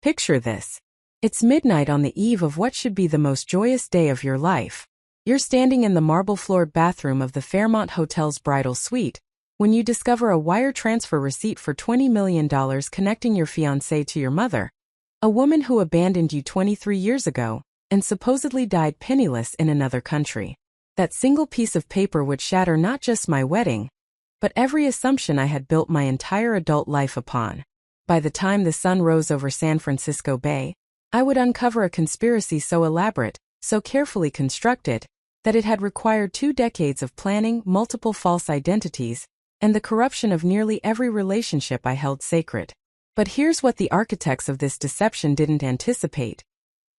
Picture this. It's midnight on the eve of what should be the most joyous day of your life. You're standing in the marble-floored bathroom of the Fairmont Hotel's bridal suite when you discover a wire transfer receipt for $20 million connecting your fiancé to your mother, a woman who abandoned you 23 years ago and supposedly died penniless in another country. That single piece of paper would shatter not just my wedding, but every assumption I had built my entire adult life upon. By the time the sun rose over San Francisco Bay, I would uncover a conspiracy so elaborate, so carefully constructed, that it had required 2 decades of planning, multiple false identities, and the corruption of nearly every relationship I held sacred. But here's what the architects of this deception didn't anticipate.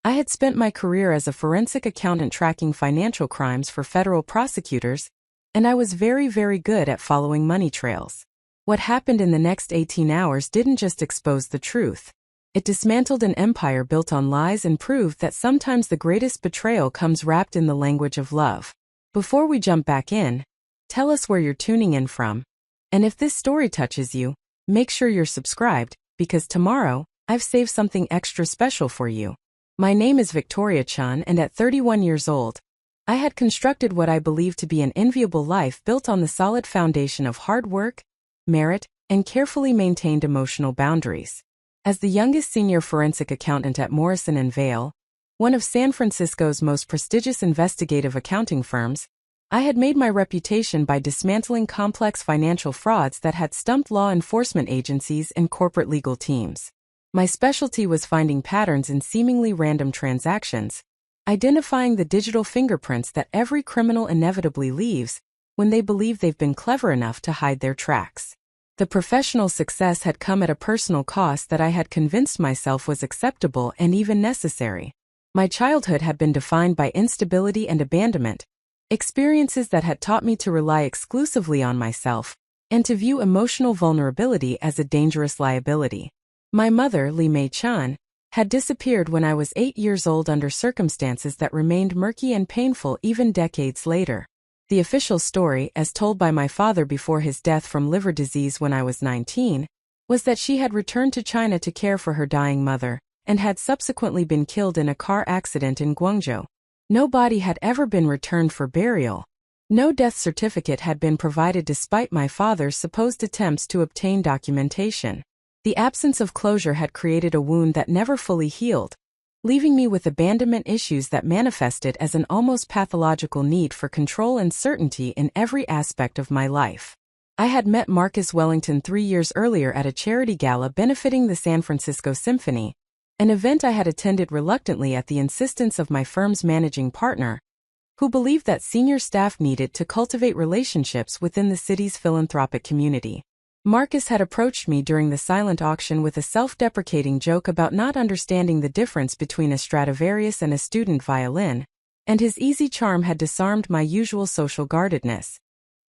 I had spent my career as a forensic accountant tracking financial crimes for federal prosecutors, and I was very, very good at following money trails. What happened in the next 18 hours didn't just expose the truth. It dismantled an empire built on lies and proved that sometimes the greatest betrayal comes wrapped in the language of love. Before we jump back in, tell us where you're tuning in from. And if this story touches you, make sure you're subscribed, because tomorrow, I've saved something extra special for you. My name is Victoria Chun, and at 31 years old, I had constructed what I believe to be an enviable life built on the solid foundation of hard work, merit, and carefully maintained emotional boundaries. As the youngest senior forensic accountant at Morrison & Vail, one of San Francisco's most prestigious investigative accounting firms, I had made my reputation by dismantling complex financial frauds that had stumped law enforcement agencies and corporate legal teams. My specialty was finding patterns in seemingly random transactions, identifying the digital fingerprints that every criminal inevitably leaves when they believe they've been clever enough to hide their tracks. The professional success had come at a personal cost that I had convinced myself was acceptable and even necessary. My childhood had been defined by instability and abandonment, experiences that had taught me to rely exclusively on myself and to view emotional vulnerability as a dangerous liability. My mother, Lee Mei Chun, had disappeared when I was 8 years old under circumstances that remained murky and painful even decades later. The official story, as told by my father before his death from liver disease when I was 19, was that she had returned to China to care for her dying mother, and had subsequently been killed in a car accident in Guangzhou. No body had ever been returned for burial. No death certificate had been provided despite my father's supposed attempts to obtain documentation. The absence of closure had created a wound that never fully healed, leaving me with abandonment issues that manifested as an almost pathological need for control and certainty in every aspect of my life. I had met Marcus Wellington 3 years earlier at a charity gala benefiting the San Francisco Symphony, an event I had attended reluctantly at the insistence of my firm's managing partner, who believed that senior staff needed to cultivate relationships within the city's philanthropic community. Marcus had approached me during the silent auction with a self-deprecating joke about not understanding the difference between a Stradivarius and a student violin, and his easy charm had disarmed my usual social guardedness.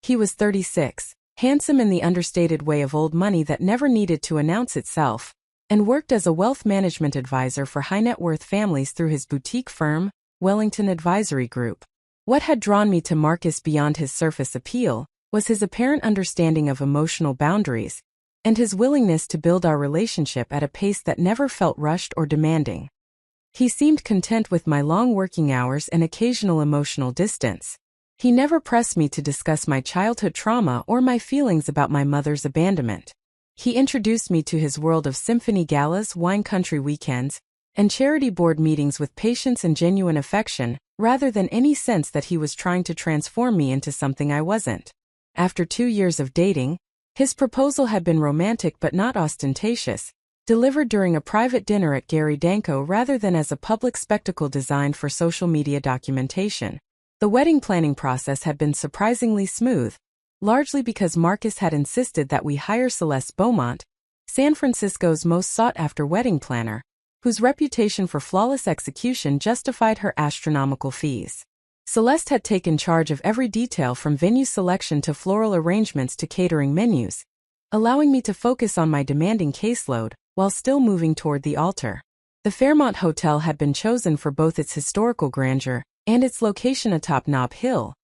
He was 36, handsome in the understated way of old money that never needed to announce itself, and worked as a wealth management advisor for high-net-worth families through his boutique firm, Wellington Advisory Group. What had drawn me to Marcus beyond his surface appeal was his apparent understanding of emotional boundaries, and his willingness to build our relationship at a pace that never felt rushed or demanding. He seemed content with my long working hours and occasional emotional distance. He never pressed me to discuss my childhood trauma or my feelings about my mother's abandonment. He introduced me to his world of symphony galas, wine country weekends, and charity board meetings with patience and genuine affection, rather than any sense that he was trying to transform me into something I wasn't. After 2 years of dating, his proposal had been romantic but not ostentatious, delivered during a private dinner at Gary Danko rather than as a public spectacle designed for social media documentation. The wedding planning process had been surprisingly smooth, largely because Marcus had insisted that we hire Celeste Beaumont, San Francisco's most sought-after wedding planner, whose reputation for flawless execution justified her astronomical fees. Celeste had taken charge of every detail from venue selection to floral arrangements to catering menus, allowing me to focus on my demanding caseload while still moving toward the altar. The Fairmont Hotel had been chosen for both its historical grandeur and its location atop Nob Hill,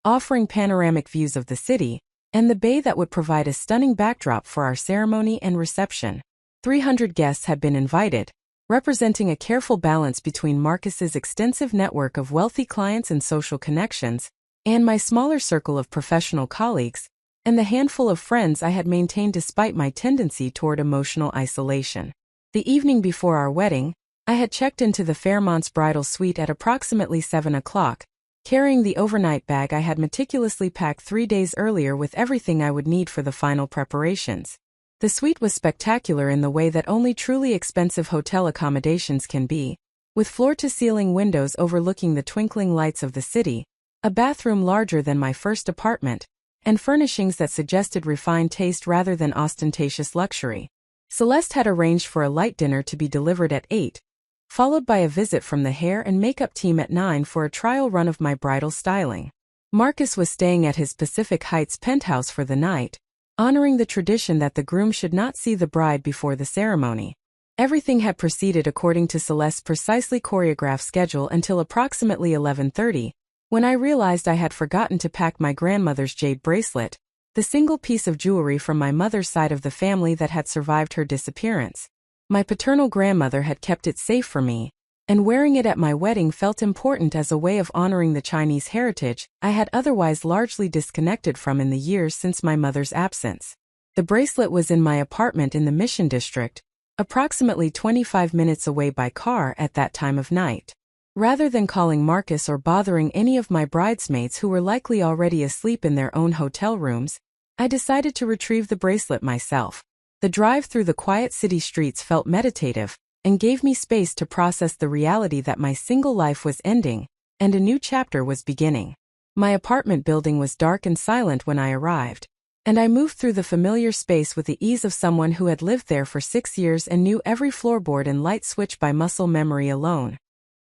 offering panoramic views of the city and the bay that would provide a stunning backdrop for our ceremony and reception. 300 guests had been invited, representing a careful balance between Marcus's extensive network of wealthy clients and social connections, and my smaller circle of professional colleagues, and the handful of friends I had maintained despite my tendency toward emotional isolation. The evening before our wedding, I had checked into the Fairmont's bridal suite at approximately 7 o'clock, carrying the overnight bag I had meticulously packed 3 days earlier with everything I would need for the final preparations. The suite was spectacular in the way that only truly expensive hotel accommodations can be, with floor-to-ceiling windows overlooking the twinkling lights of the city, a bathroom larger than my first apartment, and furnishings that suggested refined taste rather than ostentatious luxury. Celeste had arranged for a light dinner to be delivered at 8, followed by a visit from the hair and makeup team at 9 for a trial run of my bridal styling. Marcus was staying at his Pacific Heights penthouse for the night, honoring the tradition that the groom should not see the bride before the ceremony. Everything had proceeded according to Celeste's precisely choreographed schedule until approximately 11:30, when I realized I had forgotten to pack my grandmother's jade bracelet, the single piece of jewelry from my mother's side of the family that had survived her disappearance. My paternal grandmother had kept it safe for me, and wearing it at my wedding felt important as a way of honoring the Chinese heritage I had otherwise largely disconnected from in the years since my mother's absence. The bracelet was in my apartment in the Mission District, approximately 25 minutes away by car at that time of night. Rather than calling Marcus or bothering any of my bridesmaids who were likely already asleep in their own hotel rooms, I decided to retrieve the bracelet myself. The drive through the quiet city streets felt meditative, and gave me space to process the reality that my single life was ending, and a new chapter was beginning. My apartment building was dark and silent when I arrived, and I moved through the familiar space with the ease of someone who had lived there for 6 years and knew every floorboard and light switch by muscle memory alone.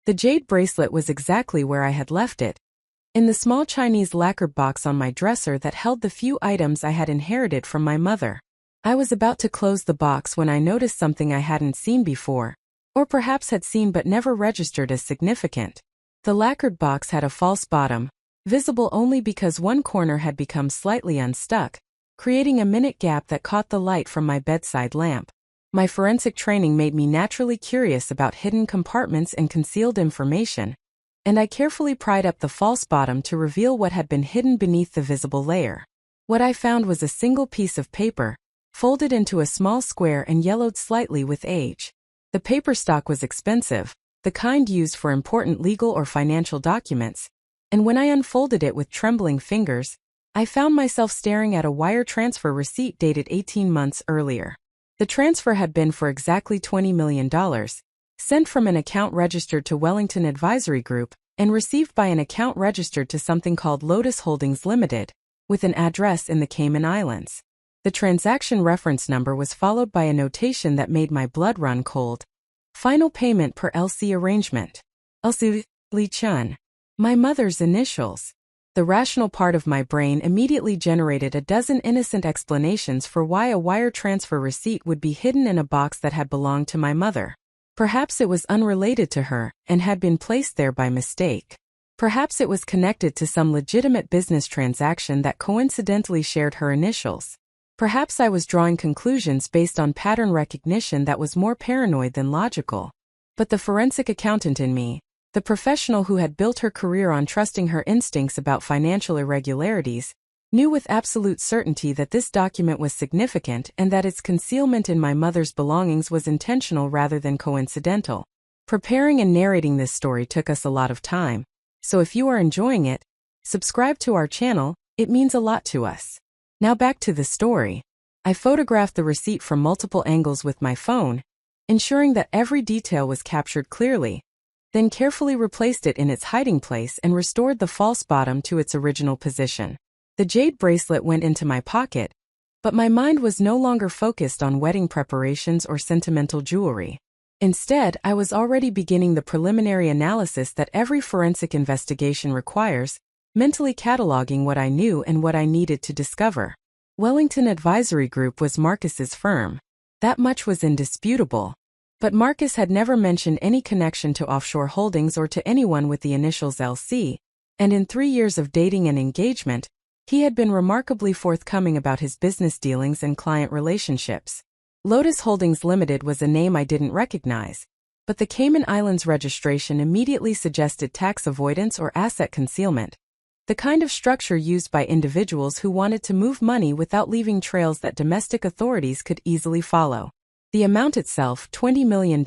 The jade bracelet was exactly where I had left it, in the small Chinese lacquered box on my dresser that held the few items I had inherited from my mother. I was about to close the box when I noticed something I hadn't seen before, or perhaps had seen but never registered as significant. The lacquered box had a false bottom, visible only because one corner had become slightly unstuck, creating a minute gap that caught the light from my bedside lamp. My forensic training made me naturally curious about hidden compartments and concealed information, and I carefully pried up the false bottom to reveal what had been hidden beneath the visible layer. What I found was a single piece of paper, folded into a small square and yellowed slightly with age. The paper stock was expensive, the kind used for important legal or financial documents, and when I unfolded it with trembling fingers, I found myself staring at a wire transfer receipt dated 18 months earlier. The transfer had been for exactly $20 million, sent from an account registered to Wellington Advisory Group, and received by an account registered to something called Lotus Holdings Limited, with an address in the Cayman Islands. The transaction reference number was followed by a notation that made my blood run cold. Final payment per LC arrangement. LC Li Chun. My mother's initials. The rational part of my brain immediately generated a dozen innocent explanations for why a wire transfer receipt would be hidden in a box that had belonged to my mother. Perhaps it was unrelated to her and had been placed there by mistake. Perhaps it was connected to some legitimate business transaction that coincidentally shared her initials. Perhaps I was drawing conclusions based on pattern recognition that was more paranoid than logical. But the forensic accountant in me, the professional who had built her career on trusting her instincts about financial irregularities, knew with absolute certainty that this document was significant and that its concealment in my mother's belongings was intentional rather than coincidental. Preparing and narrating this story took us a lot of time, so if you are enjoying it, subscribe to our channel, it means a lot to us. Now back to the story. I photographed the receipt from multiple angles with my phone, ensuring that every detail was captured clearly, then carefully replaced it in its hiding place and restored the false bottom to its original position. The jade bracelet went into my pocket, but my mind was no longer focused on wedding preparations or sentimental jewelry. Instead, I was already beginning the preliminary analysis that every forensic investigation requires, mentally cataloging what I knew and what I needed to discover. Wellington Advisory Group was Marcus's firm. That much was indisputable. But Marcus had never mentioned any connection to offshore holdings or to anyone with the initials LC, and in 3 years of dating and engagement, he had been remarkably forthcoming about his business dealings and client relationships. Lotus Holdings Limited was a name I didn't recognize, but the Cayman Islands registration immediately suggested tax avoidance or asset concealment, the kind of structure used by individuals who wanted to move money without leaving trails that domestic authorities could easily follow. The amount itself, $20 million,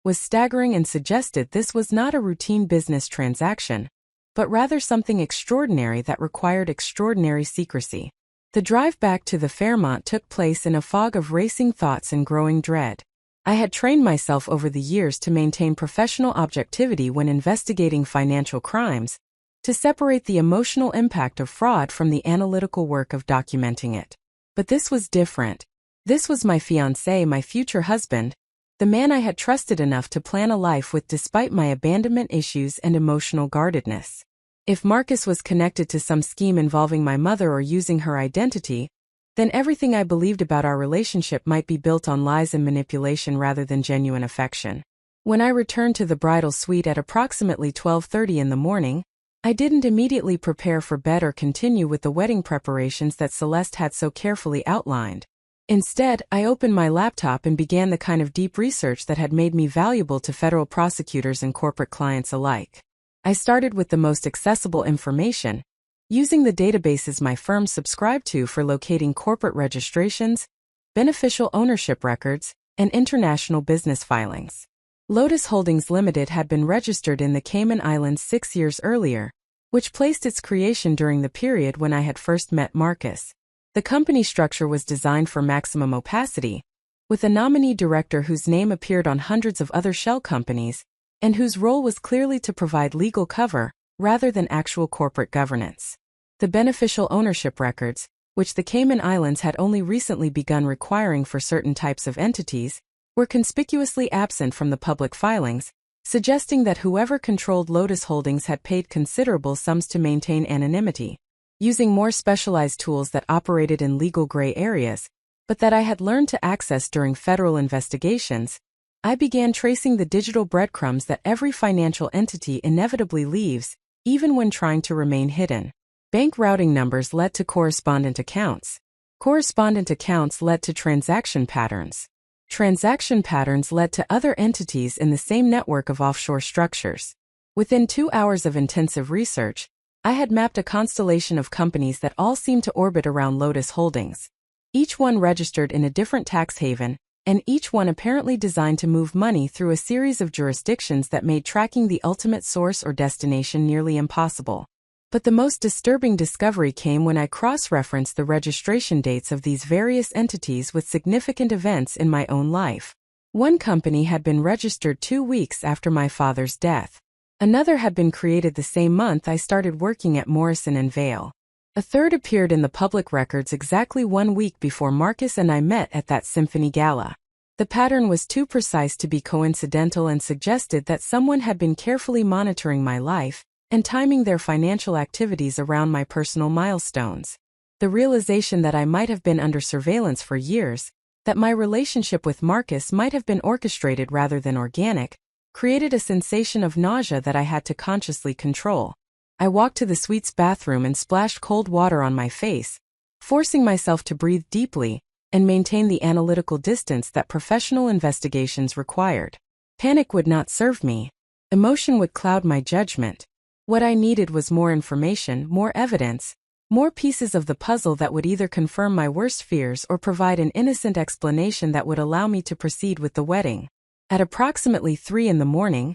was staggering and suggested this was not a routine business transaction, but rather something extraordinary that required extraordinary secrecy. The drive back to the Fairmont took place in a fog of racing thoughts and growing dread. I had trained myself over the years to maintain professional objectivity when investigating financial crimes, to separate the emotional impact of fraud from the analytical work of documenting it. But this was different. This was my fiancé, my future husband, the man I had trusted enough to plan a life with despite my abandonment issues and emotional guardedness. If Marcus was connected to some scheme involving my mother or using her identity, then everything I believed about our relationship might be built on lies and manipulation rather than genuine affection. When I returned to the bridal suite at approximately 12:30 in the morning, I didn't immediately prepare for bed or continue with the wedding preparations that Celeste had so carefully outlined. Instead, I opened my laptop and began the kind of deep research that had made me valuable to federal prosecutors and corporate clients alike. I started with the most accessible information, using the databases my firm subscribed to for locating corporate registrations, beneficial ownership records, and international business filings. Lotus Holdings Limited had been registered in the Cayman Islands 6 years earlier, which placed its creation during the period when I had first met Marcus. The company structure was designed for maximum opacity, with a nominee director whose name appeared on hundreds of other shell companies, and whose role was clearly to provide legal cover, rather than actual corporate governance. The beneficial ownership records, which the Cayman Islands had only recently begun requiring for certain types of entities, were conspicuously absent from the public filings, suggesting that whoever controlled Lotus Holdings had paid considerable sums to maintain anonymity, using more specialized tools that operated in legal gray areas, but that I had learned to access during federal investigations. I began tracing the digital breadcrumbs that every financial entity inevitably leaves, even when trying to remain hidden. Bank routing numbers led to correspondent accounts. Correspondent accounts led to transaction patterns. Transaction patterns led to other entities in the same network of offshore structures. Within 2 hours of intensive research, I had mapped a constellation of companies that all seemed to orbit around Lotus Holdings. Each one registered in a different tax haven, and each one apparently designed to move money through a series of jurisdictions that made tracking the ultimate source or destination nearly impossible. But the most disturbing discovery came when I cross-referenced the registration dates of these various entities with significant events in my own life. One company had been registered 2 weeks after my father's death. Another had been created the same month I started working at Morrison & Vail. A third appeared in the public records exactly 1 week before Marcus and I met at that symphony gala. The pattern was too precise to be coincidental and suggested that someone had been carefully monitoring my life and timing their financial activities around my personal milestones. The realization that I might have been under surveillance for years, that my relationship with Marcus might have been orchestrated rather than organic, created a sensation of nausea that I had to consciously control. I walked to the suite's bathroom and splashed cold water on my face, forcing myself to breathe deeply and maintain the analytical distance that professional investigations required. Panic would not serve me. Emotion would cloud my judgment. What I needed was more information, more evidence, more pieces of the puzzle that would either confirm my worst fears or provide an innocent explanation that would allow me to proceed with the wedding. At approximately 3 in the morning,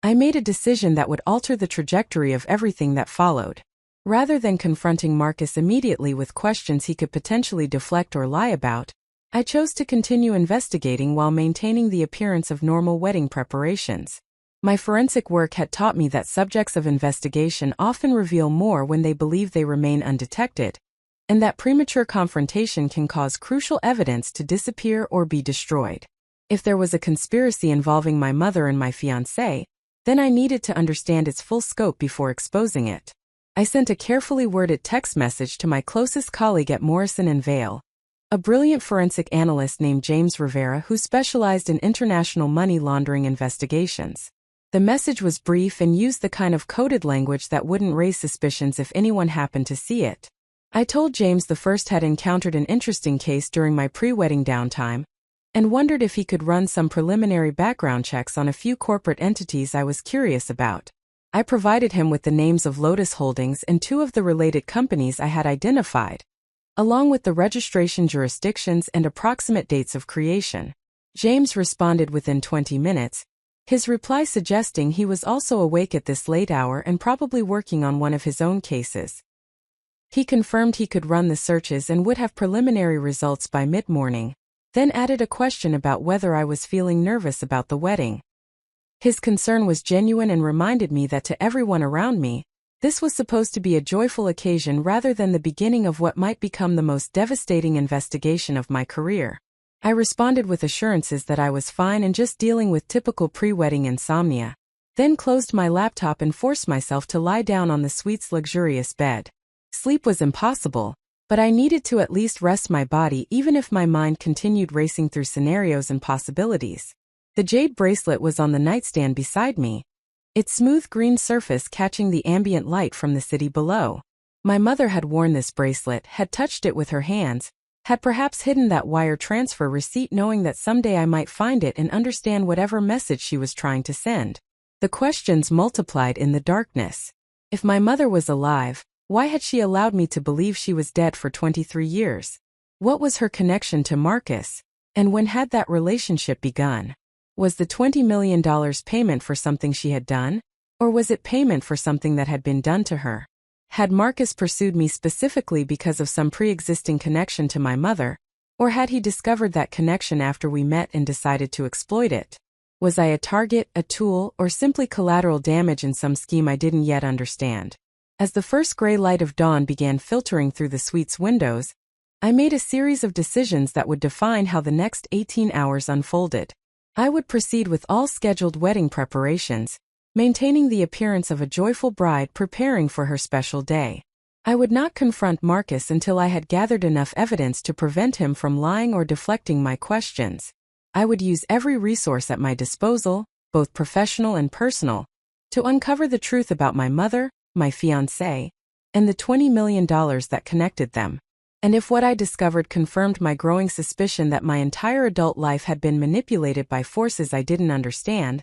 I made a decision that would alter the trajectory of everything that followed. Rather than confronting Marcus immediately with questions he could potentially deflect or lie about, I chose to continue investigating while maintaining the appearance of normal wedding preparations. My forensic work had taught me that subjects of investigation often reveal more when they believe they remain undetected, and that premature confrontation can cause crucial evidence to disappear or be destroyed. If there was a conspiracy involving my mother and my fiancé, then I needed to understand its full scope before exposing it. I sent a carefully worded text message to my closest colleague at Morrison & Vail, a brilliant forensic analyst named James Rivera who specialized in international money laundering investigations. The message was brief and used the kind of coded language that wouldn't raise suspicions if anyone happened to see it. I told James the first had encountered an interesting case during my pre-wedding downtime, and wondered if he could run some preliminary background checks on a few corporate entities I was curious about. I provided him with the names of Lotus Holdings and two of the related companies I had identified, along with the registration jurisdictions and approximate dates of creation. James responded within 20 minutes, his reply suggesting he was also awake at this late hour and probably working on one of his own cases. He confirmed he could run the searches and would have preliminary results by mid-morning, then added a question about whether I was feeling nervous about the wedding. His concern was genuine and reminded me that to everyone around me, this was supposed to be a joyful occasion rather than the beginning of what might become the most devastating investigation of my career. I responded with assurances that I was fine and just dealing with typical pre-wedding insomnia, then closed my laptop and forced myself to lie down on the suite's luxurious bed. Sleep was impossible, but I needed to at least rest my body even if my mind continued racing through scenarios and possibilities. The jade bracelet was on the nightstand beside me, its smooth green surface catching the ambient light from the city below. My mother had worn this bracelet, had touched it with her hands, had perhaps hidden that wire transfer receipt knowing that someday I might find it and understand whatever message she was trying to send. The questions multiplied in the darkness. If my mother was alive, why had she allowed me to believe she was dead for 23 years? What was her connection to Marcus? And when had that relationship begun? Was the $20 million payment for something she had done? Or was it payment for something that had been done to her? Had Marcus pursued me specifically because of some pre-existing connection to my mother? Or had he discovered that connection after we met and decided to exploit it? Was I a target, a tool, or simply collateral damage in some scheme I didn't yet understand? As the first gray light of dawn began filtering through the suite's windows, I made a series of decisions that would define how the next 18 hours unfolded. I would proceed with all scheduled wedding preparations, maintaining the appearance of a joyful bride preparing for her special day. I would not confront Marcus until I had gathered enough evidence to prevent him from lying or deflecting my questions. I would use every resource at my disposal, both professional and personal, to uncover the truth about my mother, my fiancé, and the $20 million that connected them. And if what I discovered confirmed my growing suspicion that my entire adult life had been manipulated by forces I didn't understand,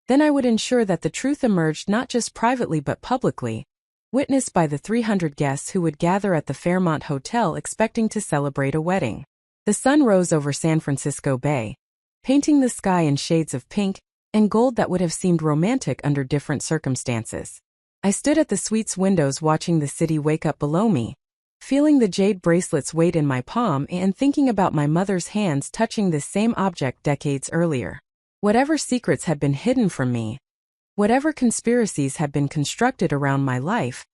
then I would ensure that the truth emerged not just privately but publicly, witnessed by the 300 guests who would gather at the Fairmont Hotel expecting to celebrate a wedding. The sun rose over San Francisco Bay, painting the sky in shades of pink and gold that would have seemed romantic under different circumstances. I stood at the suite's windows watching the city wake up below me, feeling the jade bracelet's weight in my palm and thinking about my mother's hands touching this same object decades earlier. Whatever secrets had been hidden from me, whatever conspiracies had been constructed around my life,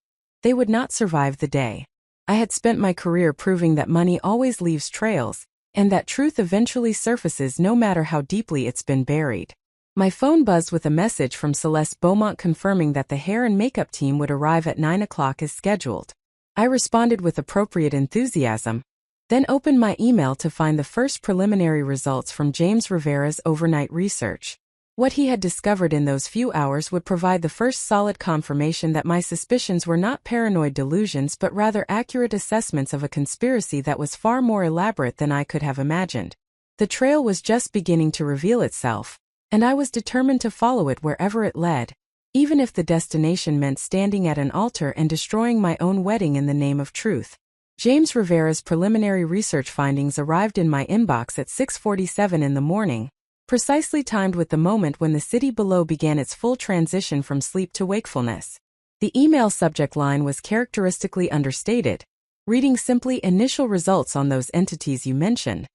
they would not survive the day. I had spent my career proving that money always leaves trails, and that truth eventually surfaces no matter how deeply it's been buried. My phone buzzed with a message from Celeste Beaumont confirming that the hair and makeup team would arrive at 9 o'clock as scheduled. I responded with appropriate enthusiasm, then opened my email to find the first preliminary results from James Rivera's overnight research. What he had discovered in those few hours would provide the first solid confirmation that my suspicions were not paranoid delusions but rather accurate assessments of a conspiracy that was far more elaborate than I could have imagined. The trail was just beginning to reveal itself, and I was determined to follow it wherever it led, even if the destination meant standing at an altar and destroying my own wedding in the name of truth. James Rivera's preliminary research findings arrived in my inbox at 6:47 in the morning, precisely timed with the moment when the city below began its full transition from sleep to wakefulness. The email subject line was characteristically understated, reading simply "initial results on those entities you mentioned."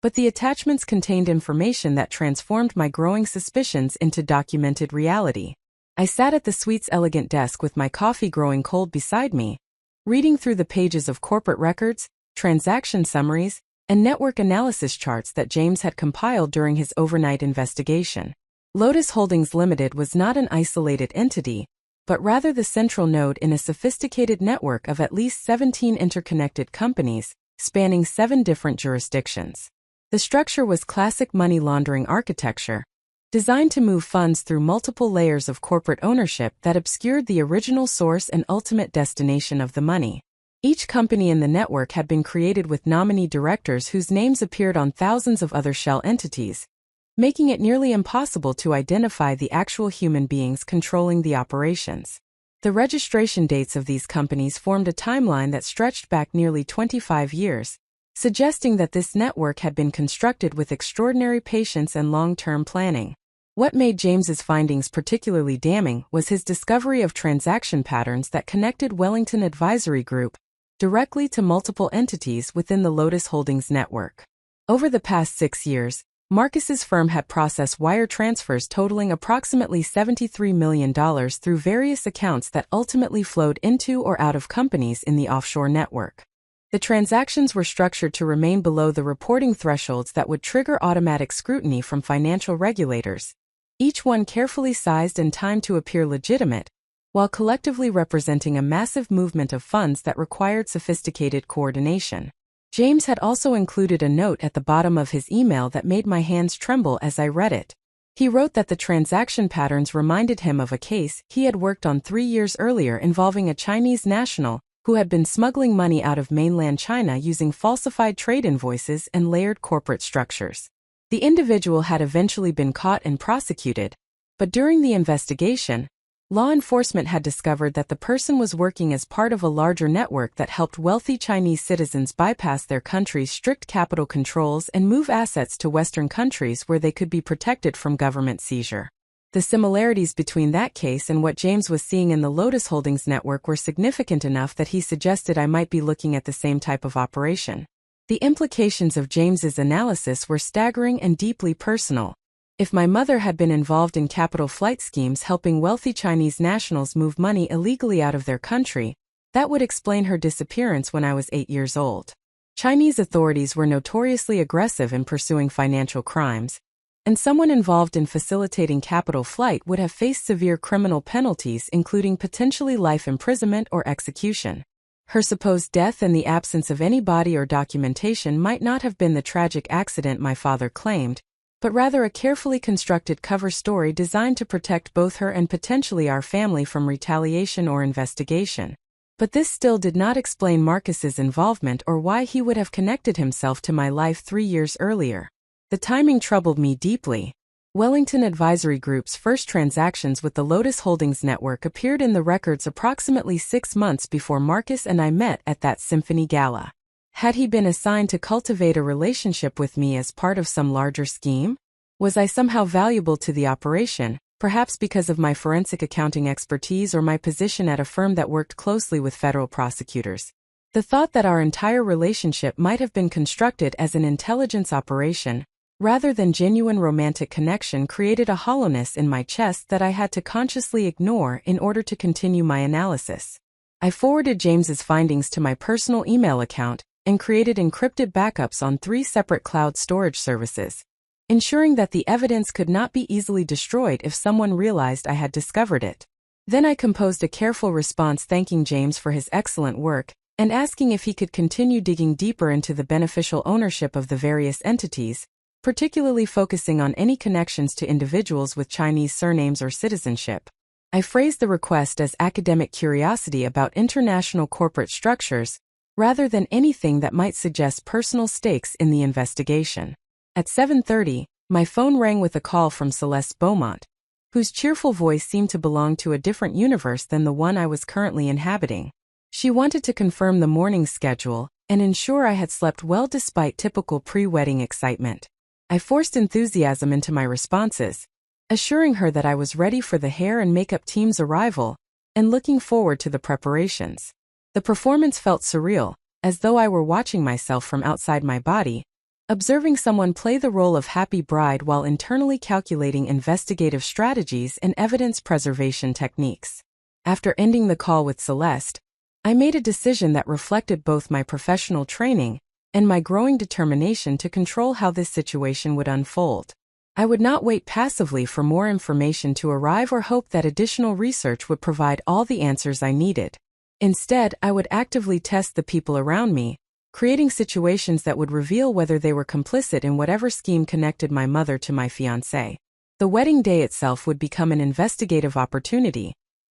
But the attachments contained information that transformed my growing suspicions into documented reality. I sat at the suite's elegant desk with my coffee growing cold beside me, reading through the pages of corporate records, transaction summaries, and network analysis charts that James had compiled during his overnight investigation. Lotus Holdings Limited was not an isolated entity, but rather the central node in a sophisticated network of at least 17 interconnected companies, spanning 7 different jurisdictions. The structure was classic money laundering architecture, designed to move funds through multiple layers of corporate ownership that obscured the original source and ultimate destination of the money. Each company in the network had been created with nominee directors whose names appeared on thousands of other shell entities, making it nearly impossible to identify the actual human beings controlling the operations. The registration dates of these companies formed a timeline that stretched back nearly 25 years, suggesting that this network had been constructed with extraordinary patience and long-term planning. What made James's findings particularly damning was his discovery of transaction patterns that connected Wellington Advisory Group directly to multiple entities within the Lotus Holdings network. Over the past 6 years, Marcus's firm had processed wire transfers totaling approximately $73 million through various accounts that ultimately flowed into or out of companies in the offshore network. The transactions were structured to remain below the reporting thresholds that would trigger automatic scrutiny from financial regulators, each one carefully sized and timed to appear legitimate, while collectively representing a massive movement of funds that required sophisticated coordination. James had also included a note at the bottom of his email that made my hands tremble as I read it. He wrote that the transaction patterns reminded him of a case he had worked on 3 years earlier involving a Chinese national who had been smuggling money out of mainland China using falsified trade invoices and layered corporate structures. The individual had eventually been caught and prosecuted, but during the investigation, law enforcement had discovered that the person was working as part of a larger network that helped wealthy Chinese citizens bypass their country's strict capital controls and move assets to Western countries where they could be protected from government seizure. The similarities between that case and what James was seeing in the Lotus Holdings network were significant enough that he suggested I might be looking at the same type of operation. The implications of James's analysis were staggering and deeply personal. If my mother had been involved in capital flight schemes helping wealthy Chinese nationals move money illegally out of their country, that would explain her disappearance when I was 8 years old. Chinese authorities were notoriously aggressive in pursuing financial crimes, and someone involved in facilitating capital flight would have faced severe criminal penalties, including potentially life imprisonment or execution. Her supposed death and the absence of any body or documentation might not have been the tragic accident my father claimed, but rather a carefully constructed cover story designed to protect both her and potentially our family from retaliation or investigation. But this still did not explain Marcus's involvement or why he would have connected himself to my life 3 years earlier. The timing troubled me deeply. Wellington Advisory Group's first transactions with the Lotus Holdings network appeared in the records approximately 6 months before Marcus and I met at that symphony gala. Had he been assigned to cultivate a relationship with me as part of some larger scheme? Was I somehow valuable to the operation, perhaps because of my forensic accounting expertise or my position at a firm that worked closely with federal prosecutors? The thought that our entire relationship might have been constructed as an intelligence operation, rather than genuine romantic connection, created a hollowness in my chest that I had to consciously ignore in order to continue my analysis. I forwarded James's findings to my personal email account and created encrypted backups on 3 separate cloud storage services, ensuring that the evidence could not be easily destroyed if someone realized I had discovered it. Then I composed a careful response thanking James for his excellent work and asking if he could continue digging deeper into the beneficial ownership of the various entities, particularly focusing on any connections to individuals with Chinese surnames or citizenship. I phrased the request as academic curiosity about international corporate structures, rather than anything that might suggest personal stakes in the investigation. At 7:30, my phone rang with a call from Celeste Beaumont, whose cheerful voice seemed to belong to a different universe than the one I was currently inhabiting. She wanted to confirm the morning schedule and ensure I had slept well despite typical pre-wedding excitement. I forced enthusiasm into my responses, assuring her that I was ready for the hair and makeup team's arrival and looking forward to the preparations. The performance felt surreal, as though I were watching myself from outside my body, observing someone play the role of happy bride while internally calculating investigative strategies and evidence preservation techniques. After ending the call with Celeste, I made a decision that reflected both my professional training and my growing determination to control how this situation would unfold. I would not wait passively for more information to arrive or hope that additional research would provide all the answers I needed. Instead, I would actively test the people around me, creating situations that would reveal whether they were complicit in whatever scheme connected my mother to my fiancé. The wedding day itself would become an investigative opportunity,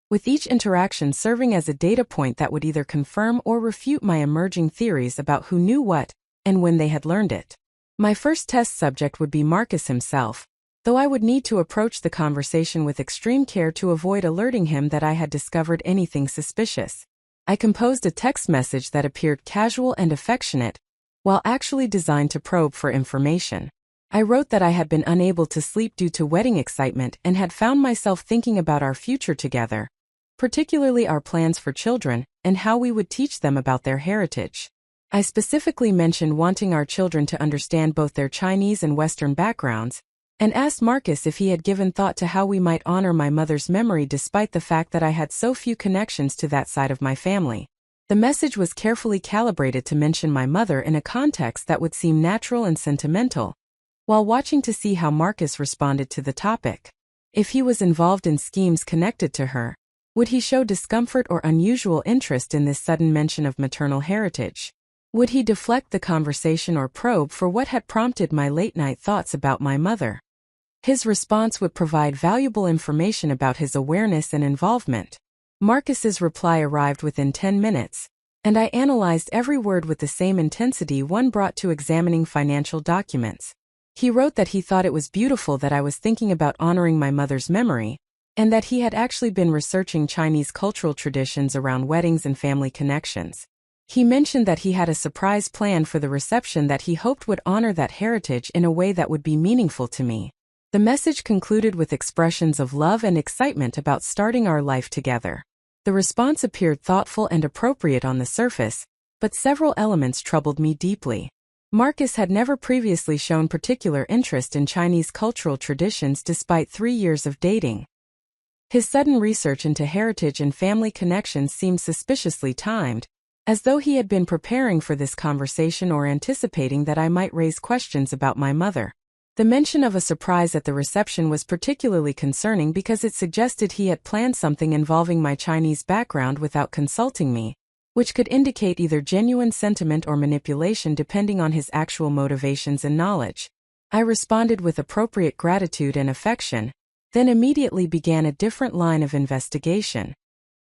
with each interaction serving as a data point that would either confirm or refute my emerging theories about who knew what and when they had learned it. My first test subject would be Marcus himself, though I would need to approach the conversation with extreme care to avoid alerting him that I had discovered anything suspicious. I composed a text message that appeared casual and affectionate, while actually designed to probe for information. I wrote that I had been unable to sleep due to wedding excitement and had found myself thinking about our future together, particularly our plans for children and how we would teach them about their heritage. I specifically mentioned wanting our children to understand both their Chinese and Western backgrounds, and asked Marcus if he had given thought to how we might honor my mother's memory despite the fact that I had so few connections to that side of my family. The message was carefully calibrated to mention my mother in a context that would seem natural and sentimental, while watching to see how Marcus responded to the topic. If he was involved in schemes connected to her, would he show discomfort or unusual interest in this sudden mention of maternal heritage? Would he deflect the conversation or probe for what had prompted my late-night thoughts about my mother? His response would provide valuable information about his awareness and involvement. Marcus's reply arrived within 10 minutes, and I analyzed every word with the same intensity one brought to examining financial documents. He wrote that he thought it was beautiful that I was thinking about honoring my mother's memory, and that he had actually been researching Chinese cultural traditions around weddings and family connections. He mentioned that he had a surprise plan for the reception that he hoped would honor that heritage in a way that would be meaningful to me. The message concluded with expressions of love and excitement about starting our life together. The response appeared thoughtful and appropriate on the surface, but several elements troubled me deeply. Marcus had never previously shown particular interest in Chinese cultural traditions despite 3 years of dating. His sudden research into heritage and family connections seemed suspiciously timed, as though he had been preparing for this conversation or anticipating that I might raise questions about my mother. The mention of a surprise at the reception was particularly concerning because it suggested he had planned something involving my Chinese background without consulting me, which could indicate either genuine sentiment or manipulation depending on his actual motivations and knowledge. I responded with appropriate gratitude and affection, then immediately began a different line of investigation.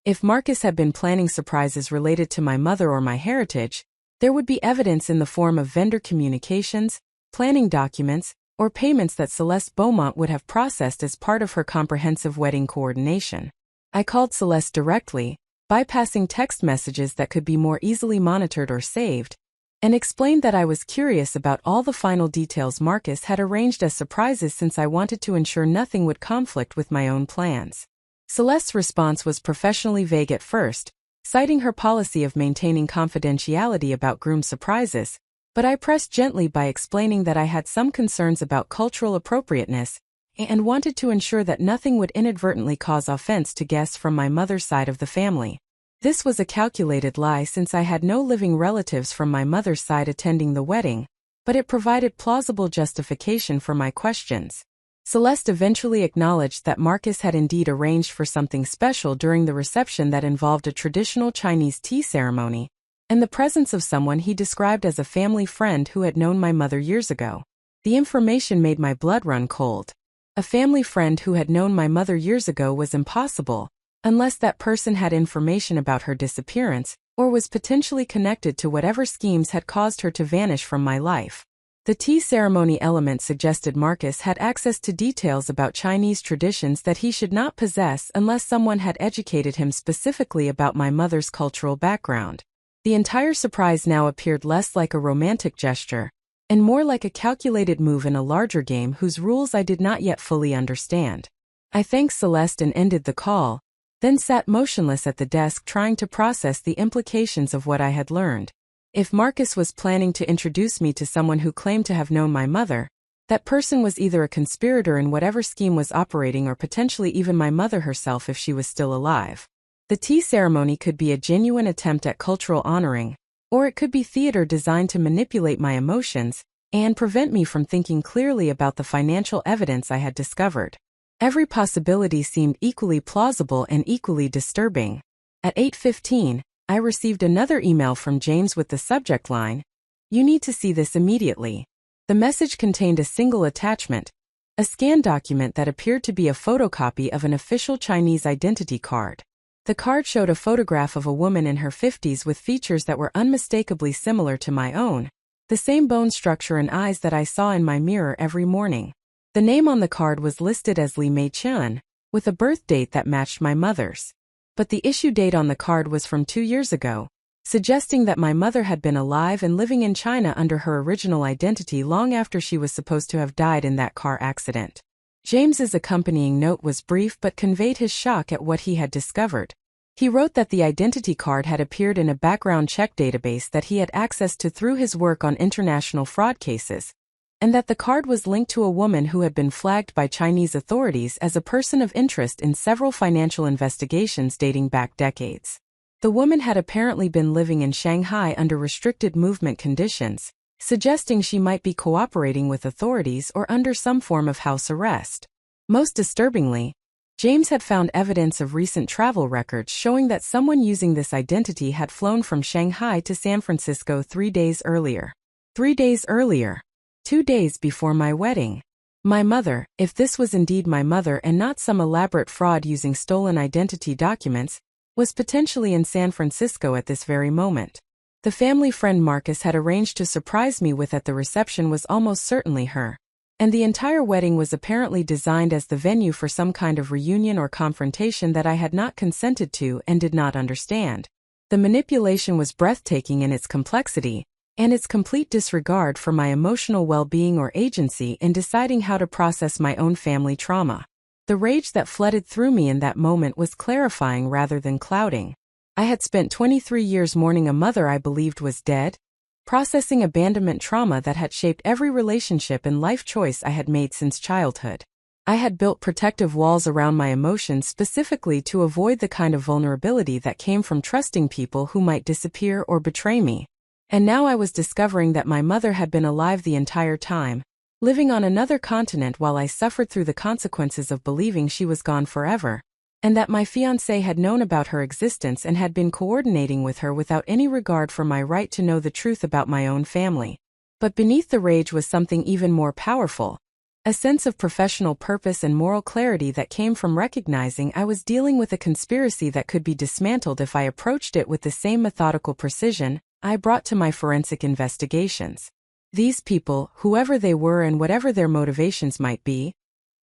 If Marcus had been planning surprises related to my mother or my heritage, there would be evidence in the form of vendor communications, planning documents, or payments that Celeste Beaumont would have processed as part of her comprehensive wedding coordination. I called Celeste directly, bypassing text messages that could be more easily monitored or saved, and explained that I was curious about all the final details Marcus had arranged as surprises since I wanted to ensure nothing would conflict with my own plans. Celeste's response was professionally vague at first, citing her policy of maintaining confidentiality about groom surprises, but I pressed gently by explaining that I had some concerns about cultural appropriateness and wanted to ensure that nothing would inadvertently cause offense to guests from my mother's side of the family. This was a calculated lie since I had no living relatives from my mother's side attending the wedding, but it provided plausible justification for my questions. Celeste eventually acknowledged that Marcus had indeed arranged for something special during the reception that involved a traditional Chinese tea ceremony, and the presence of someone he described as a family friend who had known my mother years ago. The information made my blood run cold. A family friend who had known my mother years ago was impossible, unless that person had information about her disappearance, or was potentially connected to whatever schemes had caused her to vanish from my life. The tea ceremony element suggested Marcus had access to details about Chinese traditions that he should not possess unless someone had educated him specifically about my mother's cultural background. The entire surprise now appeared less like a romantic gesture, and more like a calculated move in a larger game whose rules I did not yet fully understand. I thanked Celeste and ended the call, then sat motionless at the desk trying to process the implications of what I had learned. If Marcus was planning to introduce me to someone who claimed to have known my mother, that person was either a conspirator in whatever scheme was operating or potentially even my mother herself if she was still alive. The tea ceremony could be a genuine attempt at cultural honoring, or it could be theater designed to manipulate my emotions and prevent me from thinking clearly about the financial evidence I had discovered. Every possibility seemed equally plausible and equally disturbing. At 8:15, I received another email from James with the subject line, "You need to see this immediately." The message contained a single attachment, a scanned document that appeared to be a photocopy of an official Chinese identity card. The card showed a photograph of a woman in her 50s with features that were unmistakably similar to my own, the same bone structure and eyes that I saw in my mirror every morning. The name on the card was listed as Lee Mei-chun, with a birth date that matched my mother's. But the issue date on the card was from 2 years ago, suggesting that my mother had been alive and living in China under her original identity long after she was supposed to have died in that car accident. James's accompanying note was brief but conveyed his shock at what he had discovered. He wrote that the identity card had appeared in a background check database that he had access to through his work on international fraud cases, and that the card was linked to a woman who had been flagged by Chinese authorities as a person of interest in several financial investigations dating back decades. The woman had apparently been living in Shanghai under restricted movement conditions, suggesting she might be cooperating with authorities or under some form of house arrest. Most disturbingly, James had found evidence of recent travel records showing that someone using this identity had flown from Shanghai to San Francisco 3 days earlier. 3 days earlier. 2 days before my wedding. My mother, if this was indeed my mother and not some elaborate fraud using stolen identity documents, was potentially in San Francisco at this very moment. The family friend Marcus had arranged to surprise me with at the reception was almost certainly her. And the entire wedding was apparently designed as the venue for some kind of reunion or confrontation that I had not consented to and did not understand. The manipulation was breathtaking in its complexity, and its complete disregard for my emotional well-being or agency in deciding how to process my own family trauma. The rage that flooded through me in that moment was clarifying rather than clouding. I had spent 23 years mourning a mother I believed was dead, processing abandonment trauma that had shaped every relationship and life choice I had made since childhood. I had built protective walls around my emotions specifically to avoid the kind of vulnerability that came from trusting people who might disappear or betray me. And now I was discovering that my mother had been alive the entire time, living on another continent while I suffered through the consequences of believing she was gone forever, and that my fiancé had known about her existence and had been coordinating with her without any regard for my right to know the truth about my own family. But beneath the rage was something even more powerful, a sense of professional purpose and moral clarity that came from recognizing I was dealing with a conspiracy that could be dismantled if I approached it with the same methodical precision I brought to my forensic investigations. These people, whoever they were and whatever their motivations might be,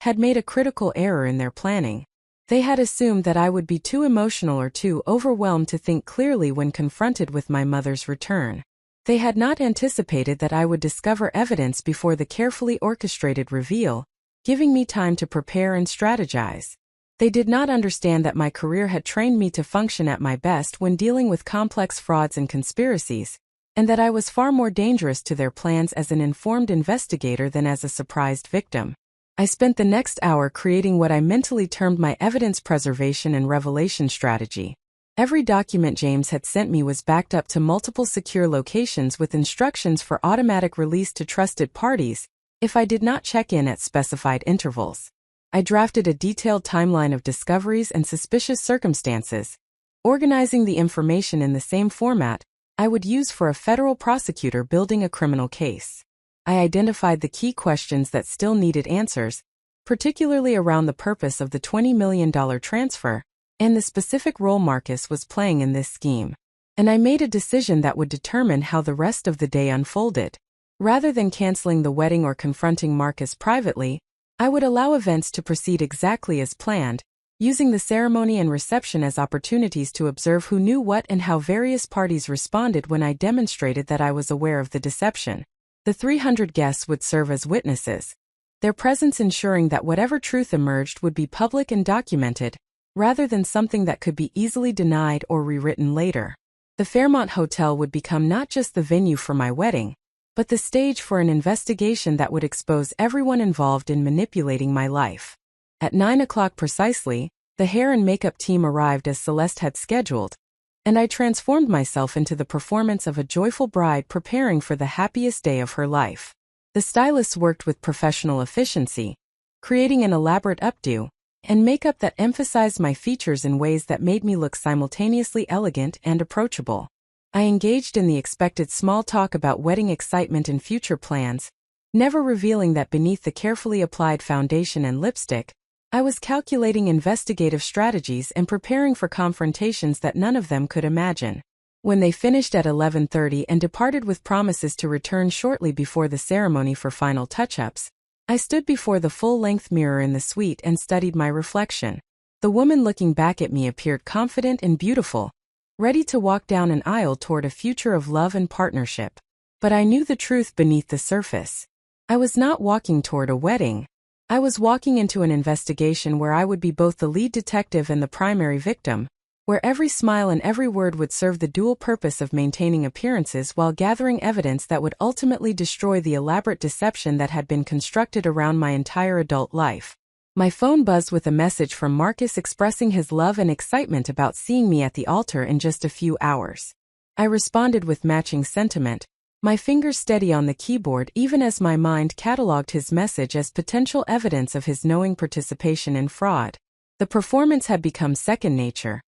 had made a critical error in their planning. They had assumed that I would be too emotional or too overwhelmed to think clearly when confronted with my mother's return. They had not anticipated that I would discover evidence before the carefully orchestrated reveal, giving me time to prepare and strategize. They did not understand that my career had trained me to function at my best when dealing with complex frauds and conspiracies, and that I was far more dangerous to their plans as an informed investigator than as a surprised victim. I spent the next hour creating what I mentally termed my evidence preservation and revelation strategy. Every document James had sent me was backed up to multiple secure locations with instructions for automatic release to trusted parties if I did not check in at specified intervals. I drafted a detailed timeline of discoveries and suspicious circumstances, organizing the information in the same format I would use for a federal prosecutor building a criminal case. I identified the key questions that still needed answers, particularly around the purpose of the $20 million transfer and the specific role Marcus was playing in this scheme. And I made a decision that would determine how the rest of the day unfolded. Rather than canceling the wedding or confronting Marcus privately, I would allow events to proceed exactly as planned, using the ceremony and reception as opportunities to observe who knew what and how various parties responded when I demonstrated that I was aware of the deception. The 300 guests would serve as witnesses, their presence ensuring that whatever truth emerged would be public and documented, rather than something that could be easily denied or rewritten later. The Fairmont Hotel would become not just the venue for my wedding, but the stage for an investigation that would expose everyone involved in manipulating my life. At 9 o'clock precisely, the hair and makeup team arrived as Celeste had scheduled, and I transformed myself into the performance of a joyful bride preparing for the happiest day of her life. The stylists worked with professional efficiency, creating an elaborate updo and makeup that emphasized my features in ways that made me look simultaneously elegant and approachable. I engaged in the expected small talk about wedding excitement and future plans, never revealing that beneath the carefully applied foundation and lipstick, I was calculating investigative strategies and preparing for confrontations that none of them could imagine. When they finished at 11:30 and departed with promises to return shortly before the ceremony for final touch-ups, I stood before the full-length mirror in the suite and studied my reflection. The woman looking back at me appeared confident and beautiful, ready to walk down an aisle toward a future of love and partnership. But I knew the truth beneath the surface. I was not walking toward a wedding. I was walking into an investigation where I would be both the lead detective and the primary victim, where every smile and every word would serve the dual purpose of maintaining appearances while gathering evidence that would ultimately destroy the elaborate deception that had been constructed around my entire adult life. My phone buzzed with a message from Marcus expressing his love and excitement about seeing me at the altar in just a few hours. I responded with matching sentiment, my fingers steady on the keyboard even as my mind catalogued his message as potential evidence of his knowing participation in fraud. The performance had become second nature.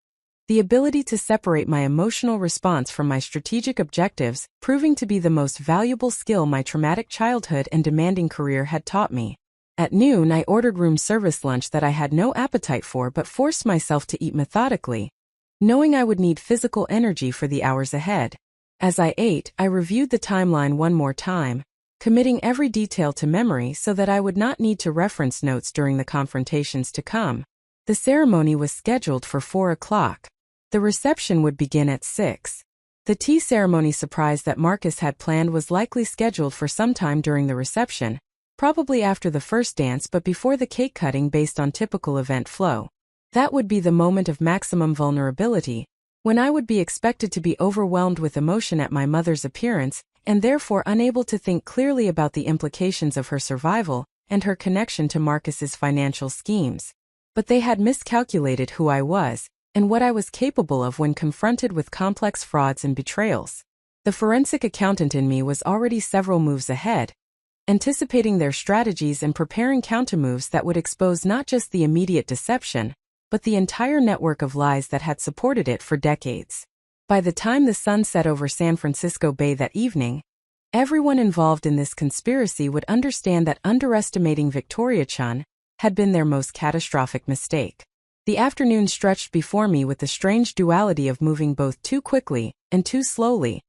The ability to separate my emotional response from my strategic objectives, proving to be the most valuable skill my traumatic childhood and demanding career had taught me. At noon, I ordered room service lunch that I had no appetite for but forced myself to eat methodically, knowing I would need physical energy for the hours ahead. As I ate, I reviewed the timeline one more time, committing every detail to memory so that I would not need to reference notes during the confrontations to come. The ceremony was scheduled for 4 o'clock. The reception would begin at 6. The tea ceremony surprise that Marcus had planned was likely scheduled for some time during the reception, probably after the first dance but before the cake cutting based on typical event flow. That would be the moment of maximum vulnerability, when I would be expected to be overwhelmed with emotion at my mother's appearance and therefore unable to think clearly about the implications of her survival and her connection to Marcus's financial schemes. But they had miscalculated who I was and what I was capable of when confronted with complex frauds and betrayals. The forensic accountant in me was already several moves ahead, anticipating their strategies and preparing countermoves that would expose not just the immediate deception, but the entire network of lies that had supported it for decades. By the time the sun set over San Francisco Bay that evening, everyone involved in this conspiracy would understand that underestimating Victoria Chun had been their most catastrophic mistake. The afternoon stretched before me with the strange duality of moving both too quickly and too slowly,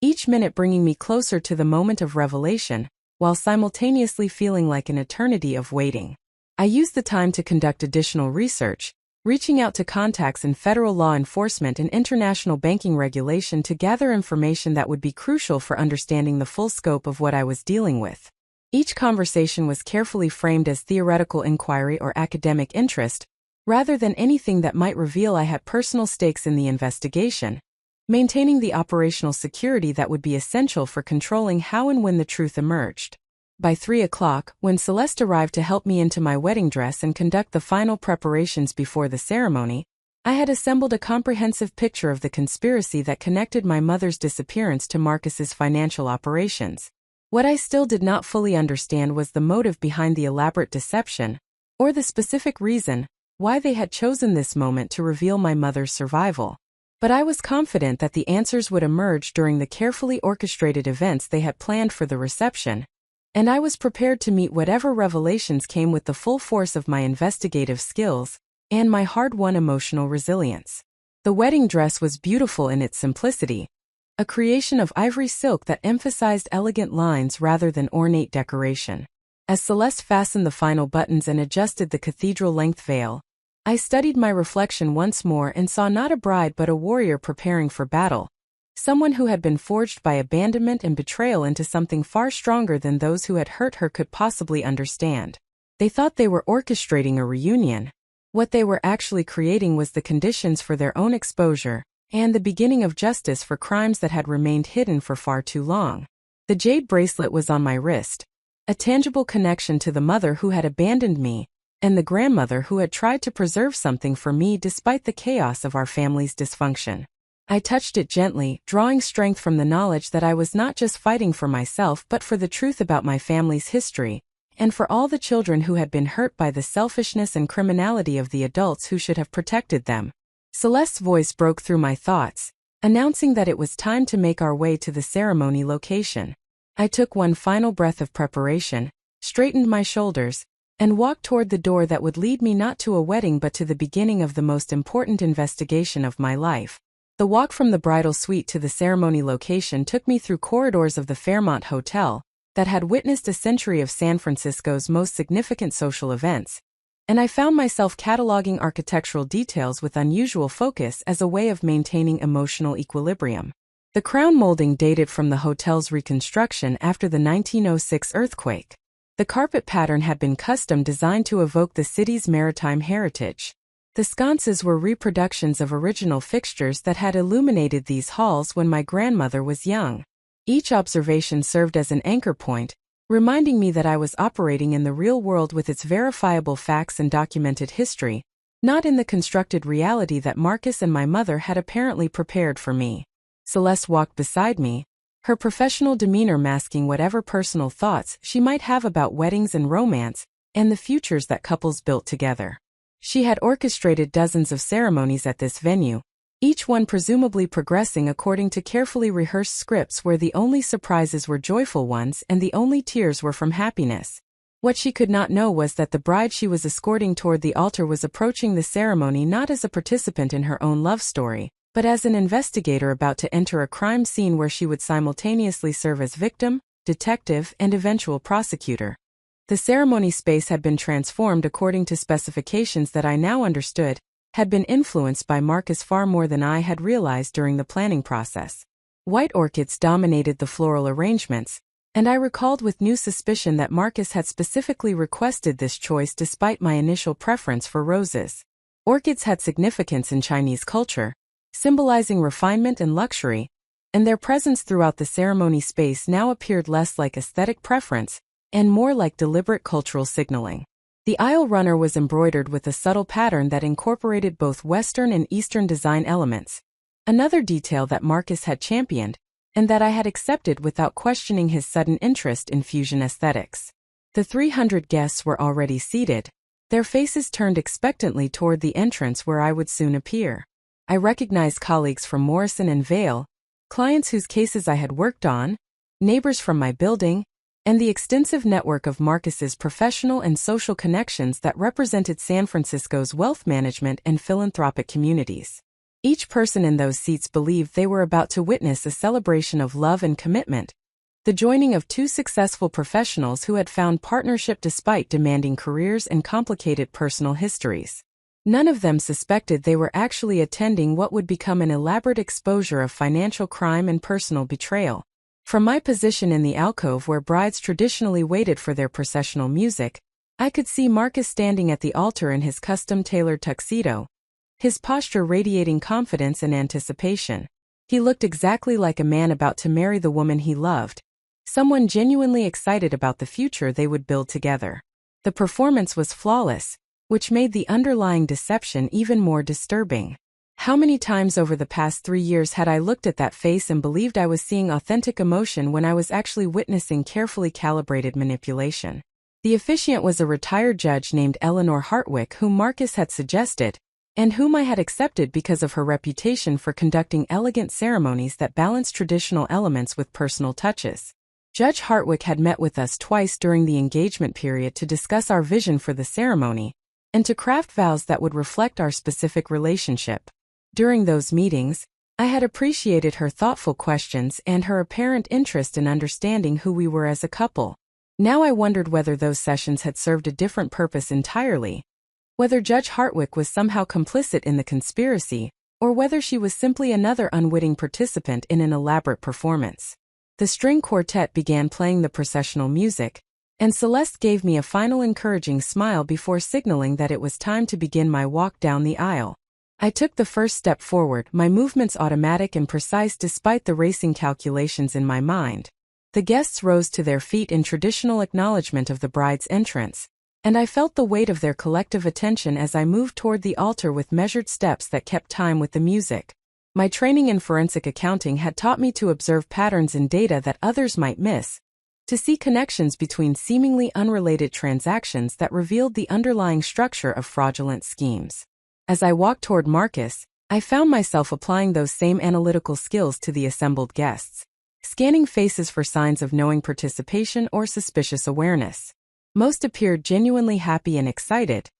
each minute bringing me closer to the moment of revelation, while simultaneously feeling like an eternity of waiting. I used the time to conduct additional research, reaching out to contacts in federal law enforcement and international banking regulation to gather information that would be crucial for understanding the full scope of what I was dealing with. Each conversation was carefully framed as theoretical inquiry or academic interest, rather than anything that might reveal I had personal stakes in the investigation, maintaining the operational security that would be essential for controlling how and when the truth emerged. By 3 o'clock, when Celeste arrived to help me into my wedding dress and conduct the final preparations before the ceremony, I had assembled a comprehensive picture of the conspiracy that connected my mother's disappearance to Marcus's financial operations. What I still did not fully understand was the motive behind the elaborate deception, or the specific reason why they had chosen this moment to reveal my mother's survival. But I was confident that the answers would emerge during the carefully orchestrated events they had planned for the reception, and I was prepared to meet whatever revelations came with the full force of my investigative skills and my hard-won emotional resilience. The wedding dress was beautiful in its simplicity, a creation of ivory silk that emphasized elegant lines rather than ornate decoration. As Celeste fastened the final buttons and adjusted the cathedral-length veil, I studied my reflection once more and saw not a bride but a warrior preparing for battle, someone who had been forged by abandonment and betrayal into something far stronger than those who had hurt her could possibly understand. They thought they were orchestrating a reunion. What they were actually creating was the conditions for their own exposure, and the beginning of justice for crimes that had remained hidden for far too long. The jade bracelet was on my wrist, a tangible connection to the mother who had abandoned me, and the grandmother who had tried to preserve something for me despite the chaos of our family's dysfunction. I touched it gently, drawing strength from the knowledge that I was not just fighting for myself but for the truth about my family's history, and for all the children who had been hurt by the selfishness and criminality of the adults who should have protected them. Celeste's voice broke through my thoughts, announcing that it was time to make our way to the ceremony location. I took one final breath of preparation, straightened my shoulders, and walked toward the door that would lead me not to a wedding but to the beginning of the most important investigation of my life. The walk from the bridal suite to the ceremony location took me through corridors of the Fairmont Hotel that had witnessed a century of San Francisco's most significant social events, and I found myself cataloging architectural details with unusual focus as a way of maintaining emotional equilibrium. The crown molding dated from the hotel's reconstruction after the 1906 earthquake. The carpet pattern had been custom designed to evoke the city's maritime heritage. The sconces were reproductions of original fixtures that had illuminated these halls when my grandmother was young. Each observation served as an anchor point, reminding me that I was operating in the real world with its verifiable facts and documented history, not in the constructed reality that Marcus and my mother had apparently prepared for me. Celeste walked beside me, her professional demeanor masking whatever personal thoughts she might have about weddings and romance, and the futures that couples built together. She had orchestrated dozens of ceremonies at this venue, each one presumably progressing according to carefully rehearsed scripts where the only surprises were joyful ones and the only tears were from happiness. What she could not know was that the bride she was escorting toward the altar was approaching the ceremony not as a participant in her own love story, but as an investigator about to enter a crime scene where she would simultaneously serve as victim, detective, and eventual prosecutor. The ceremony space had been transformed according to specifications that I now understood, had been influenced by Marcus far more than I had realized during the planning process. White orchids dominated the floral arrangements, and I recalled with new suspicion that Marcus had specifically requested this choice despite my initial preference for roses. Orchids had significance in Chinese culture, symbolizing refinement and luxury, and their presence throughout the ceremony space now appeared less like aesthetic preference and more like deliberate cultural signaling. The aisle runner was embroidered with a subtle pattern that incorporated both Western and Eastern design elements, another detail that Marcus had championed, and that I had accepted without questioning his sudden interest in fusion aesthetics. The 300 guests were already seated, their faces turned expectantly toward the entrance where I would soon appear. I recognized colleagues from Morrison and Vail, clients whose cases I had worked on, neighbors from my building, and the extensive network of Marcus's professional and social connections that represented San Francisco's wealth management and philanthropic communities. Each person in those seats believed they were about to witness a celebration of love and commitment, the joining of two successful professionals who had found partnership despite demanding careers and complicated personal histories. None of them suspected they were actually attending what would become an elaborate exposure of financial crime and personal betrayal. From my position in the alcove where brides traditionally waited for their processional music, I could see Marcus standing at the altar in his custom-tailored tuxedo, his posture radiating confidence and anticipation. He looked exactly like a man about to marry the woman he loved, someone genuinely excited about the future they would build together. The performance was flawless, which made the underlying deception even more disturbing. How many times over the past 3 years had I looked at that face and believed I was seeing authentic emotion when I was actually witnessing carefully calibrated manipulation? The officiant was a retired judge named Eleanor Hartwick whom Marcus had suggested, and whom I had accepted because of her reputation for conducting elegant ceremonies that balanced traditional elements with personal touches. Judge Hartwick had met with us twice during the engagement period to discuss our vision for the ceremony, and to craft vows that would reflect our specific relationship. During those meetings, I had appreciated her thoughtful questions and her apparent interest in understanding who we were as a couple. Now I wondered whether those sessions had served a different purpose entirely, whether Judge Hartwick was somehow complicit in the conspiracy, or whether she was simply another unwitting participant in an elaborate performance. The string quartet began playing the processional music, and Celeste gave me a final encouraging smile before signaling that it was time to begin my walk down the aisle. I took the first step forward, my movements automatic and precise despite the racing calculations in my mind. The guests rose to their feet in traditional acknowledgement of the bride's entrance, and I felt the weight of their collective attention as I moved toward the altar with measured steps that kept time with the music. My training in forensic accounting had taught me to observe patterns in data that others might miss, to see connections between seemingly unrelated transactions that revealed the underlying structure of fraudulent schemes. As I walked toward Marcus, I found myself applying those same analytical skills to the assembled guests, scanning faces for signs of knowing participation or suspicious awareness. Most appeared genuinely happy and excited,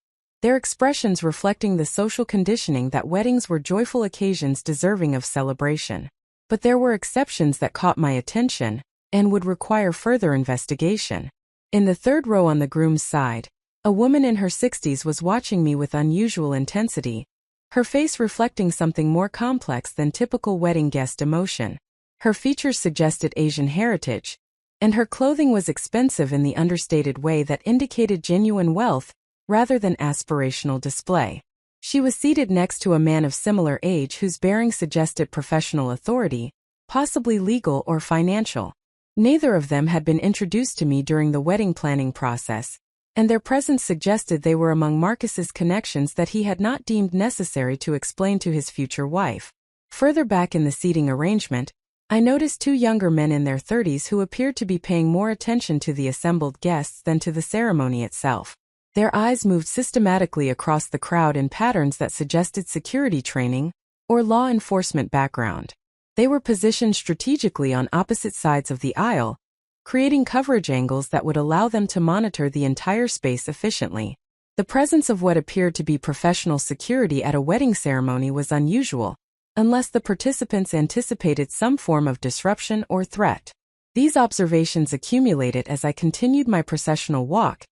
their expressions reflecting the social conditioning that weddings were joyful occasions deserving of celebration. But there were exceptions that caught my attention and would require further investigation. In the third row on the groom's side, a woman in her 60s was watching me with unusual intensity, her face reflecting something more complex than typical wedding guest emotion. Her features suggested Asian heritage, and her clothing was expensive in the understated way that indicated genuine wealth rather than aspirational display. She was seated next to a man of similar age whose bearing suggested professional authority, possibly legal or financial. Neither of them had been introduced to me during the wedding planning process, and their presence suggested they were among Marcus's connections that he had not deemed necessary to explain to his future wife. Further back in the seating arrangement, I noticed two younger men in their 30s who appeared to be paying more attention to the assembled guests than to the ceremony itself. Their eyes moved systematically across the crowd in patterns that suggested security training or law enforcement background. They were positioned strategically on opposite sides of the aisle, creating coverage angles that would allow them to monitor the entire space efficiently. The presence of what appeared to be professional security at a wedding ceremony was unusual, unless the participants anticipated some form of disruption or threat. These observations accumulated as I continued my processional walk,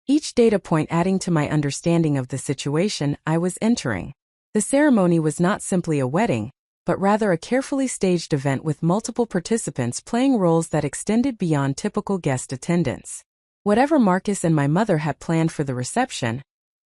each data point adding to my understanding of the situation I was entering. The ceremony was not simply a wedding, but rather a carefully staged event with multiple participants playing roles that extended beyond typical guest attendance. Whatever Marcus and my mother had planned for the reception,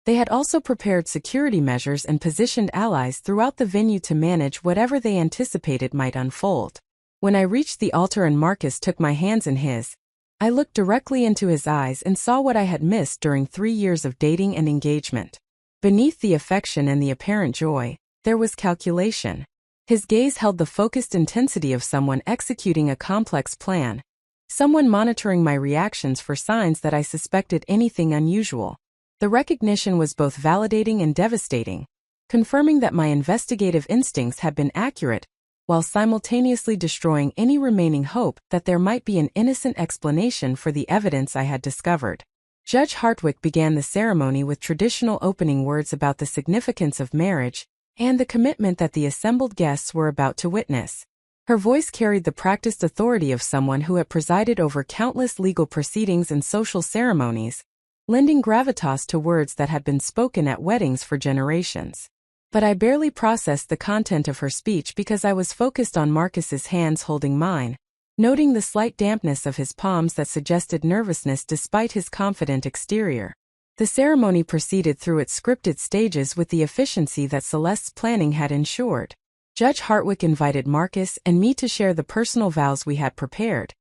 they had also prepared security measures and positioned allies throughout the venue to manage whatever they anticipated might unfold. When I reached the altar and Marcus took my hands in his, I looked directly into his eyes and saw what I had missed during 3 years of dating and engagement. Beneath the affection and the apparent joy, there was calculation. His gaze held the focused intensity of someone executing a complex plan, someone monitoring my reactions for signs that I suspected anything unusual. The recognition was both validating and devastating, confirming that my investigative instincts had been accurate, while simultaneously destroying any remaining hope that there might be an innocent explanation for the evidence I had discovered. Judge Hartwick began the ceremony with traditional opening words about the significance of marriage and the commitment that the assembled guests were about to witness. Her voice carried the practiced authority of someone who had presided over countless legal proceedings and social ceremonies, lending gravitas to words that had been spoken at weddings for generations. But I barely processed the content of her speech because I was focused on Marcus's hands holding mine, noting the slight dampness of his palms that suggested nervousness despite his confident exterior. The ceremony proceeded through its scripted stages with the efficiency that Celeste's planning had ensured. Judge Hartwick invited Marcus and me to share the personal vows we had prepared,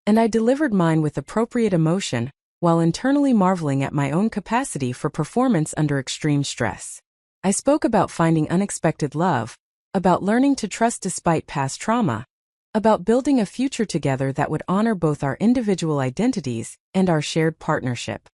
and I delivered mine with appropriate emotion, while internally marveling at my own capacity for performance under extreme stress. I spoke about finding unexpected love, about learning to trust despite past trauma, about building a future together that would honor both our individual identities and our shared partnership.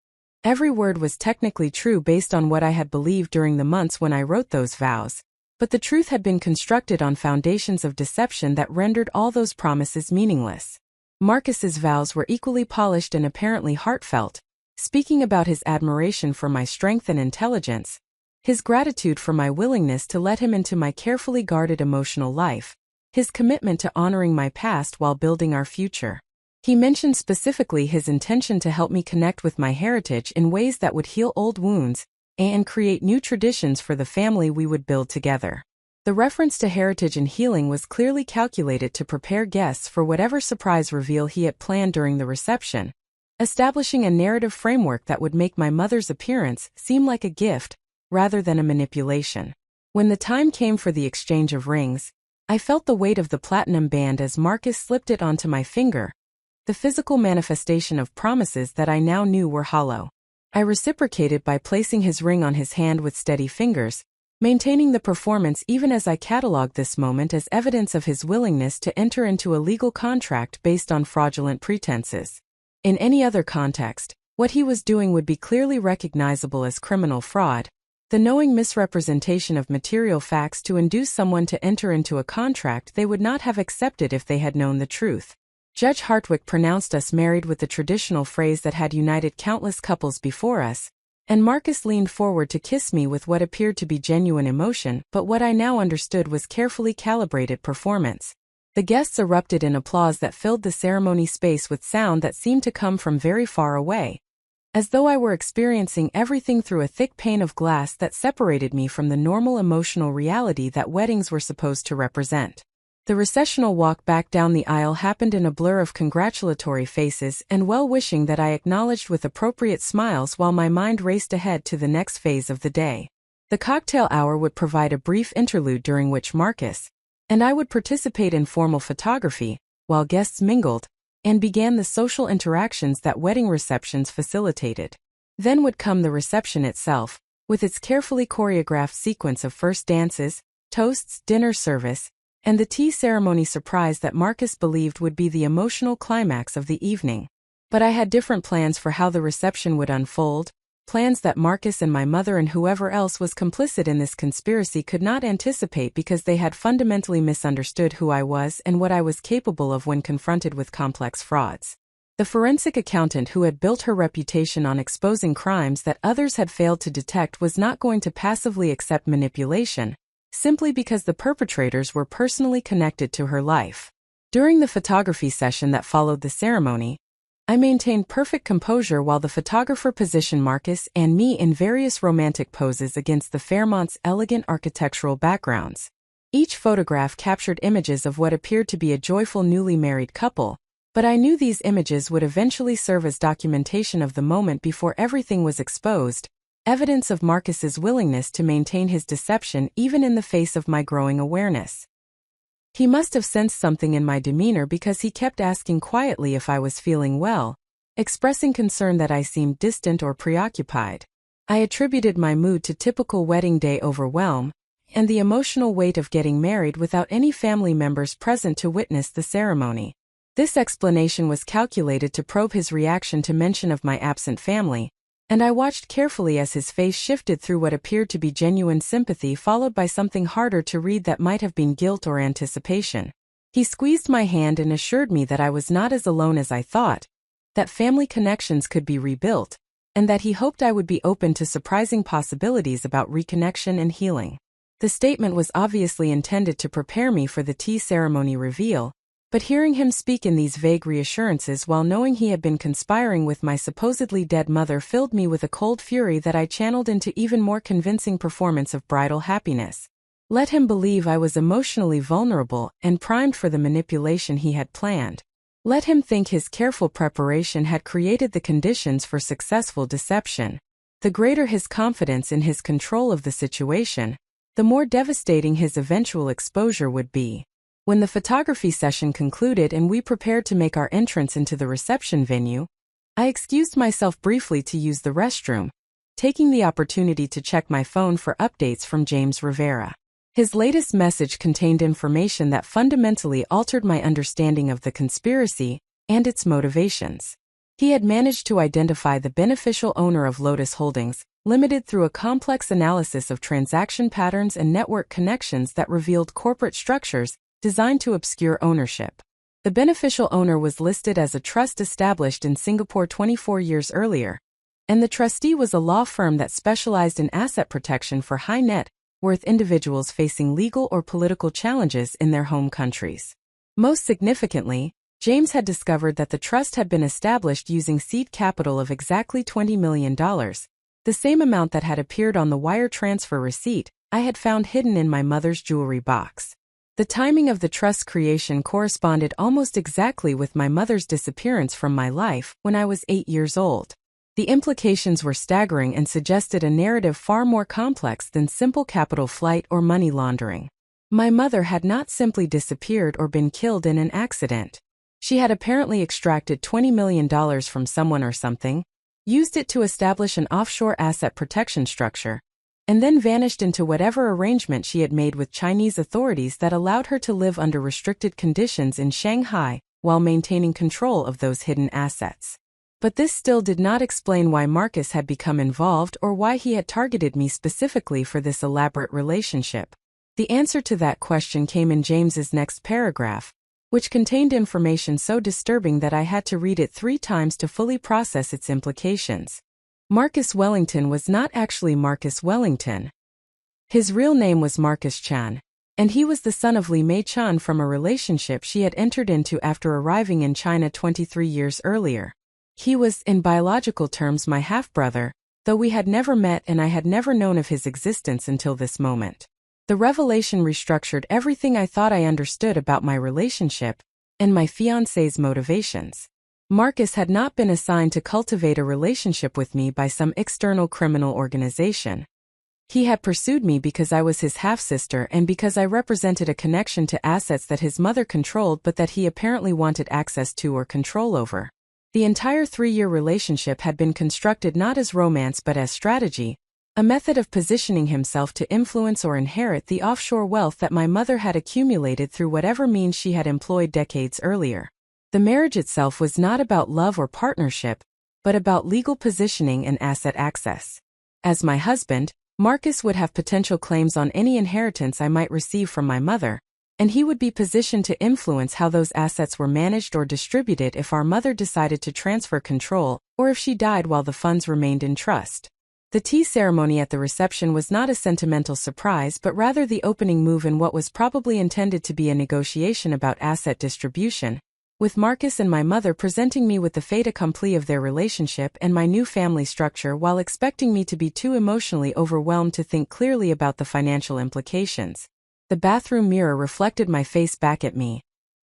Every word was technically true based on what I had believed during the months when I wrote those vows, but the truth had been constructed on foundations of deception that rendered all those promises meaningless. Marcus's vows were equally polished and apparently heartfelt, speaking about his admiration for my strength and intelligence, his gratitude for my willingness to let him into my carefully guarded emotional life, his commitment to honoring my past while building our future. He mentioned specifically his intention to help me connect with my heritage in ways that would heal old wounds and create new traditions for the family we would build together. The reference to heritage and healing was clearly calculated to prepare guests for whatever surprise reveal he had planned during the reception, establishing a narrative framework that would make my mother's appearance seem like a gift rather than a manipulation. When the time came for the exchange of rings, I felt the weight of the platinum band as Marcus slipped it onto my finger, the physical manifestation of promises that I now knew were hollow. I reciprocated by placing his ring on his hand with steady fingers, maintaining the performance even as I cataloged this moment as evidence of his willingness to enter into a legal contract based on fraudulent pretenses. In any other context, what he was doing would be clearly recognizable as criminal fraud, the knowing misrepresentation of material facts to induce someone to enter into a contract they would not have accepted if they had known the truth. Judge Hartwick pronounced us married with the traditional phrase that had united countless couples before us, and Marcus leaned forward to kiss me with what appeared to be genuine emotion, but what I now understood was carefully calibrated performance. The guests erupted in applause that filled the ceremony space with sound that seemed to come from very far away, as though I were experiencing everything through a thick pane of glass that separated me from the normal emotional reality that weddings were supposed to represent. The recessional walk back down the aisle happened in a blur of congratulatory faces and well-wishing that I acknowledged with appropriate smiles while my mind raced ahead to the next phase of the day. The cocktail hour would provide a brief interlude during which Marcus and I would participate in formal photography, while guests mingled and began the social interactions that wedding receptions facilitated. Then would come the reception itself, with its carefully choreographed sequence of first dances, toasts, dinner service, and the tea ceremony surprise that Marcus believed would be the emotional climax of the evening. But I had different plans for how the reception would unfold, plans that Marcus and my mother and whoever else was complicit in this conspiracy could not anticipate because they had fundamentally misunderstood who I was and what I was capable of when confronted with complex frauds. The forensic accountant who had built her reputation on exposing crimes that others had failed to detect was not going to passively accept manipulation, simply because the perpetrators were personally connected to her life. During the photography session that followed the ceremony, I maintained perfect composure while the photographer positioned Marcus and me in various romantic poses against the Fairmont's elegant architectural backgrounds. Each photograph captured images of what appeared to be a joyful newly married couple, but I knew these images would eventually serve as documentation of the moment before everything was exposed, evidence of Marcus's willingness to maintain his deception even in the face of my growing awareness. He must have sensed something in my demeanor because he kept asking quietly if I was feeling well, expressing concern that I seemed distant or preoccupied. I attributed my mood to typical wedding day overwhelm and the emotional weight of getting married without any family members present to witness the ceremony. This explanation was calculated to probe his reaction to mention of my absent family, and I watched carefully as his face shifted through what appeared to be genuine sympathy followed by something harder to read that might have been guilt or anticipation. He squeezed my hand and assured me that I was not as alone as I thought, that family connections could be rebuilt, and that he hoped I would be open to surprising possibilities about reconnection and healing. The statement was obviously intended to prepare me for the tea ceremony reveal, but hearing him speak in these vague reassurances while knowing he had been conspiring with my supposedly dead mother filled me with a cold fury that I channeled into even more convincing performance of bridal happiness. Let him believe I was emotionally vulnerable and primed for the manipulation he had planned. Let him think his careful preparation had created the conditions for successful deception. The greater his confidence in his control of the situation, the more devastating his eventual exposure would be. When the photography session concluded and we prepared to make our entrance into the reception venue, I excused myself briefly to use the restroom, taking the opportunity to check my phone for updates from James Rivera. His latest message contained information that fundamentally altered my understanding of the conspiracy and its motivations. He had managed to identify the beneficial owner of Lotus Holdings Limited through a complex analysis of transaction patterns and network connections that revealed corporate structures designed to obscure ownership. The beneficial owner was listed as a trust established in Singapore 24 years earlier, and the trustee was a law firm that specialized in asset protection for high net worth individuals facing legal or political challenges in their home countries. Most significantly, James had discovered that the trust had been established using seed capital of exactly $20 million, the same amount that had appeared on the wire transfer receipt I had found hidden in my mother's jewelry box. The timing of the trust creation corresponded almost exactly with my mother's disappearance from my life when I was 8 years old. The implications were staggering and suggested a narrative far more complex than simple capital flight or money laundering. My mother had not simply disappeared or been killed in an accident. She had apparently extracted $20 million from someone or something, used it to establish an offshore asset protection structure, and then vanished into whatever arrangement she had made with Chinese authorities that allowed her to live under restricted conditions in Shanghai while maintaining control of those hidden assets. But this still did not explain why Marcus had become involved or why he had targeted me specifically for this elaborate relationship. The answer to that question came in James's next paragraph, which contained information so disturbing that I had to read it 3 times to fully process its implications. Marcus Wellington was not actually Marcus Wellington. His real name was Marcus Chan, and he was the son of Li Mei Chan from a relationship she had entered into after arriving in China 23 years earlier. He was, in biological terms, my half-brother, though we had never met and I had never known of his existence until this moment. The revelation restructured everything I thought I understood about my relationship and my fiancé's motivations. Marcus had not been assigned to cultivate a relationship with me by some external criminal organization. He had pursued me because I was his half-sister and because I represented a connection to assets that his mother controlled but that he apparently wanted access to or control over. The entire 3-year relationship had been constructed not as romance but as strategy, a method of positioning himself to influence or inherit the offshore wealth that my mother had accumulated through whatever means she had employed decades earlier. The marriage itself was not about love or partnership, but about legal positioning and asset access. As my husband, Marcus would have potential claims on any inheritance I might receive from my mother, and he would be positioned to influence how those assets were managed or distributed if our mother decided to transfer control or if she died while the funds remained in trust. The tea ceremony at the reception was not a sentimental surprise but rather the opening move in what was probably intended to be a negotiation about asset distribution, with Marcus and my mother presenting me with the fait accompli of their relationship and my new family structure while expecting me to be too emotionally overwhelmed to think clearly about the financial implications. The bathroom mirror reflected my face back at me,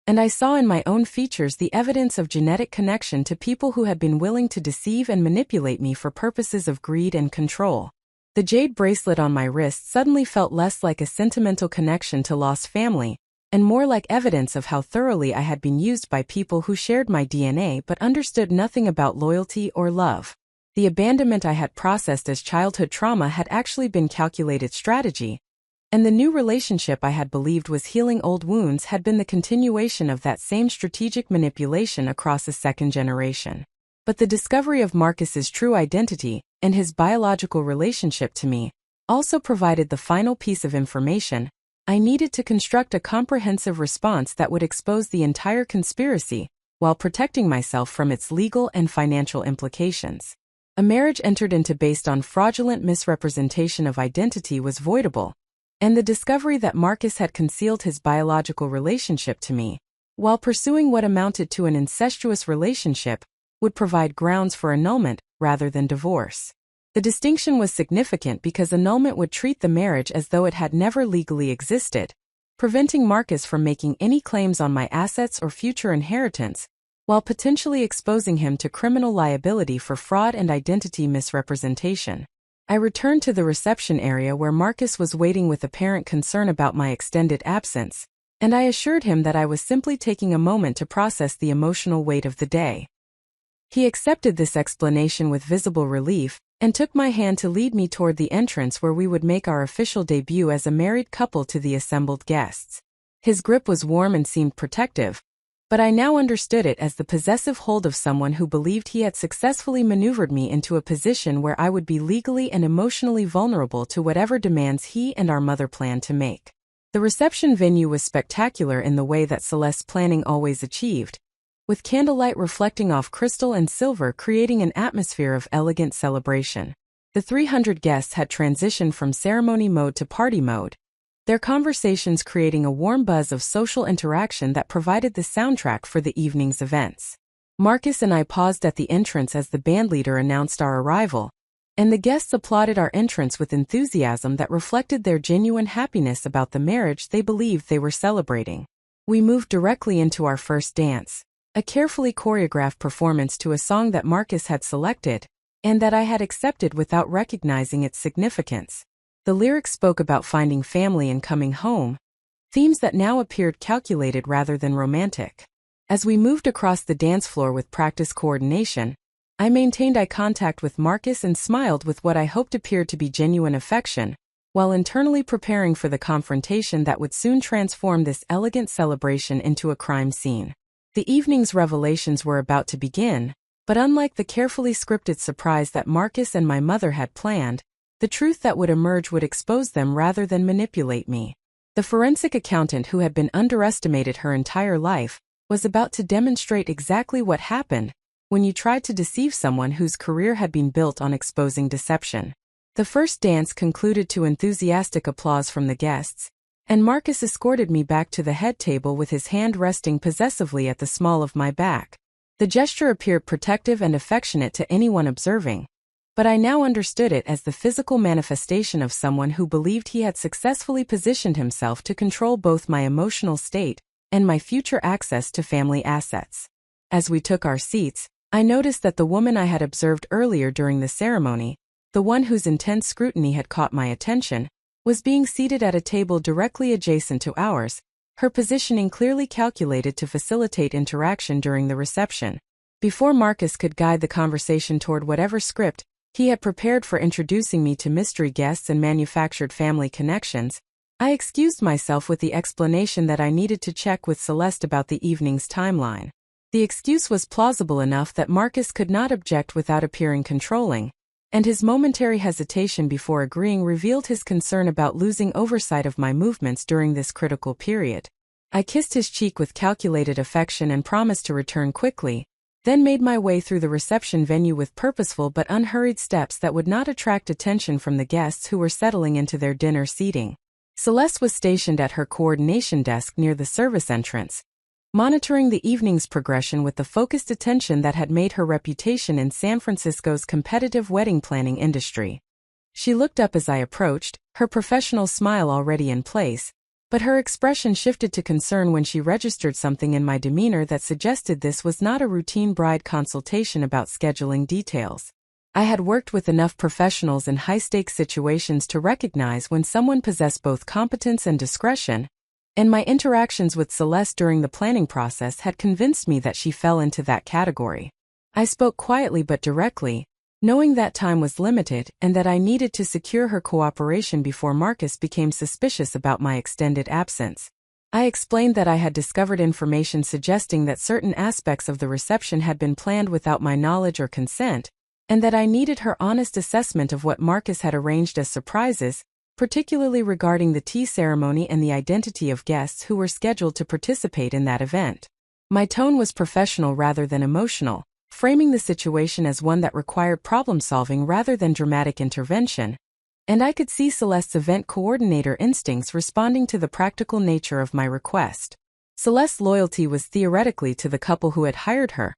and I saw in my own features the evidence of genetic connection to people who had been willing to deceive and manipulate me for purposes of greed and control. The jade bracelet on my wrist suddenly felt less like a sentimental connection to lost family, and more like evidence of how thoroughly I had been used by people who shared my DNA but understood nothing about loyalty or love. The abandonment I had processed as childhood trauma had actually been calculated strategy, and the new relationship I had believed was healing old wounds had been the continuation of that same strategic manipulation across a second generation. But the discovery of Marcus's true identity and his biological relationship to me also provided the final piece of information I needed to construct a comprehensive response that would expose the entire conspiracy while protecting myself from its legal and financial implications. A marriage entered into based on fraudulent misrepresentation of identity was voidable, and the discovery that Marcus had concealed his biological relationship to me, while pursuing what amounted to an incestuous relationship, would provide grounds for annulment rather than divorce. The distinction was significant because annulment would treat the marriage as though it had never legally existed, preventing Marcus from making any claims on my assets or future inheritance, while potentially exposing him to criminal liability for fraud and identity misrepresentation. I returned to the reception area where Marcus was waiting with apparent concern about my extended absence, and I assured him that I was simply taking a moment to process the emotional weight of the day. He accepted this explanation with visible relief, and took my hand to lead me toward the entrance where we would make our official debut as a married couple to the assembled guests. His grip was warm and seemed protective, but I now understood it as the possessive hold of someone who believed he had successfully maneuvered me into a position where I would be legally and emotionally vulnerable to whatever demands he and our mother planned to make. The reception venue was spectacular in the way that Celeste's planning always achieved, with candlelight reflecting off crystal and silver creating an atmosphere of elegant celebration. The 300 guests had transitioned from ceremony mode to party mode, their conversations creating a warm buzz of social interaction that provided the soundtrack for the evening's events. Marcus and I paused at the entrance as the bandleader announced our arrival, and the guests applauded our entrance with enthusiasm that reflected their genuine happiness about the marriage they believed they were celebrating. We moved directly into our first dance, a carefully choreographed performance to a song that Marcus had selected, and that I had accepted without recognizing its significance. The lyrics spoke about finding family and coming home, themes that now appeared calculated rather than romantic. As we moved across the dance floor with practiced coordination, I maintained eye contact with Marcus and smiled with what I hoped appeared to be genuine affection, while internally preparing for the confrontation that would soon transform this elegant celebration into a crime scene. The evening's revelations were about to begin, but unlike the carefully scripted surprise that Marcus and my mother had planned, the truth that would emerge would expose them rather than manipulate me. The forensic accountant who had been underestimated her entire life was about to demonstrate exactly what happened when you tried to deceive someone whose career had been built on exposing deception. The first dance concluded to enthusiastic applause from the guests, and Marcus escorted me back to the head table with his hand resting possessively at the small of my back. The gesture appeared protective and affectionate to anyone observing, but I now understood it as the physical manifestation of someone who believed he had successfully positioned himself to control both my emotional state and my future access to family assets. As we took our seats, I noticed that the woman I had observed earlier during the ceremony, the one whose intense scrutiny had caught my attention, was being seated at a table directly adjacent to ours, her positioning clearly calculated to facilitate interaction during the reception. Before Marcus could guide the conversation toward whatever script he had prepared for introducing me to mystery guests and manufactured family connections, I excused myself with the explanation that I needed to check with Celeste about the evening's timeline. The excuse was plausible enough that Marcus could not object without appearing controlling, and his momentary hesitation before agreeing revealed his concern about losing oversight of my movements during this critical period. I kissed his cheek with calculated affection and promised to return quickly, then made my way through the reception venue with purposeful but unhurried steps that would not attract attention from the guests who were settling into their dinner seating. Celeste was stationed at her coordination desk near the service entrance, monitoring the evening's progression with the focused attention that had made her reputation in San Francisco's competitive wedding planning industry. She looked up as I approached, her professional smile already in place, but her expression shifted to concern when she registered something in my demeanor that suggested this was not a routine bride consultation about scheduling details. I had worked with enough professionals in high-stakes situations to recognize when someone possessed both competence and discretion, and my interactions with Celeste during the planning process had convinced me that she fell into that category. I spoke quietly but directly, knowing that time was limited and that I needed to secure her cooperation before Marcus became suspicious about my extended absence. I explained that I had discovered information suggesting that certain aspects of the reception had been planned without my knowledge or consent, and that I needed her honest assessment of what Marcus had arranged as surprises, particularly regarding the tea ceremony and the identity of guests who were scheduled to participate in that event. My tone was professional rather than emotional, framing the situation as one that required problem-solving rather than dramatic intervention, and I could see Celeste's event coordinator instincts responding to the practical nature of my request. Celeste's loyalty was theoretically to the couple who had hired her,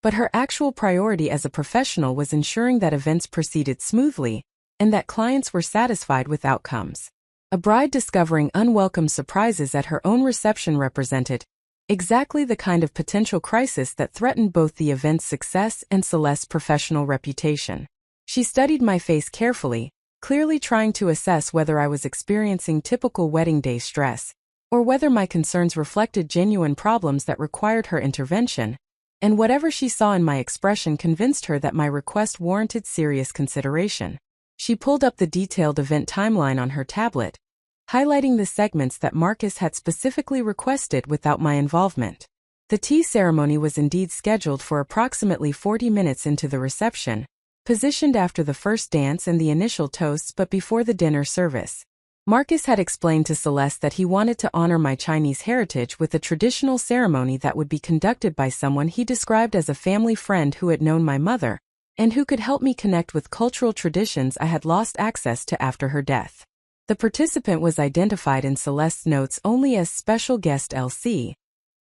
but her actual priority as a professional was ensuring that events proceeded smoothly, and that clients were satisfied with outcomes. A bride discovering unwelcome surprises at her own reception represented exactly the kind of potential crisis that threatened both the event's success and Celeste's professional reputation. She studied my face carefully, clearly trying to assess whether I was experiencing typical wedding day stress, or whether my concerns reflected genuine problems that required her intervention, and whatever she saw in my expression convinced her that my request warranted serious consideration. She pulled up the detailed event timeline on her tablet, highlighting the segments that Marcus had specifically requested without my involvement. The tea ceremony was indeed scheduled for approximately 40 minutes into the reception, positioned after the first dance and the initial toasts but before the dinner service. Marcus had explained to Celeste that he wanted to honor my Chinese heritage with a traditional ceremony that would be conducted by someone he described as a family friend who had known my mother, and who could help me connect with cultural traditions I had lost access to after her death. The participant was identified in Celeste's notes only as special guest LC,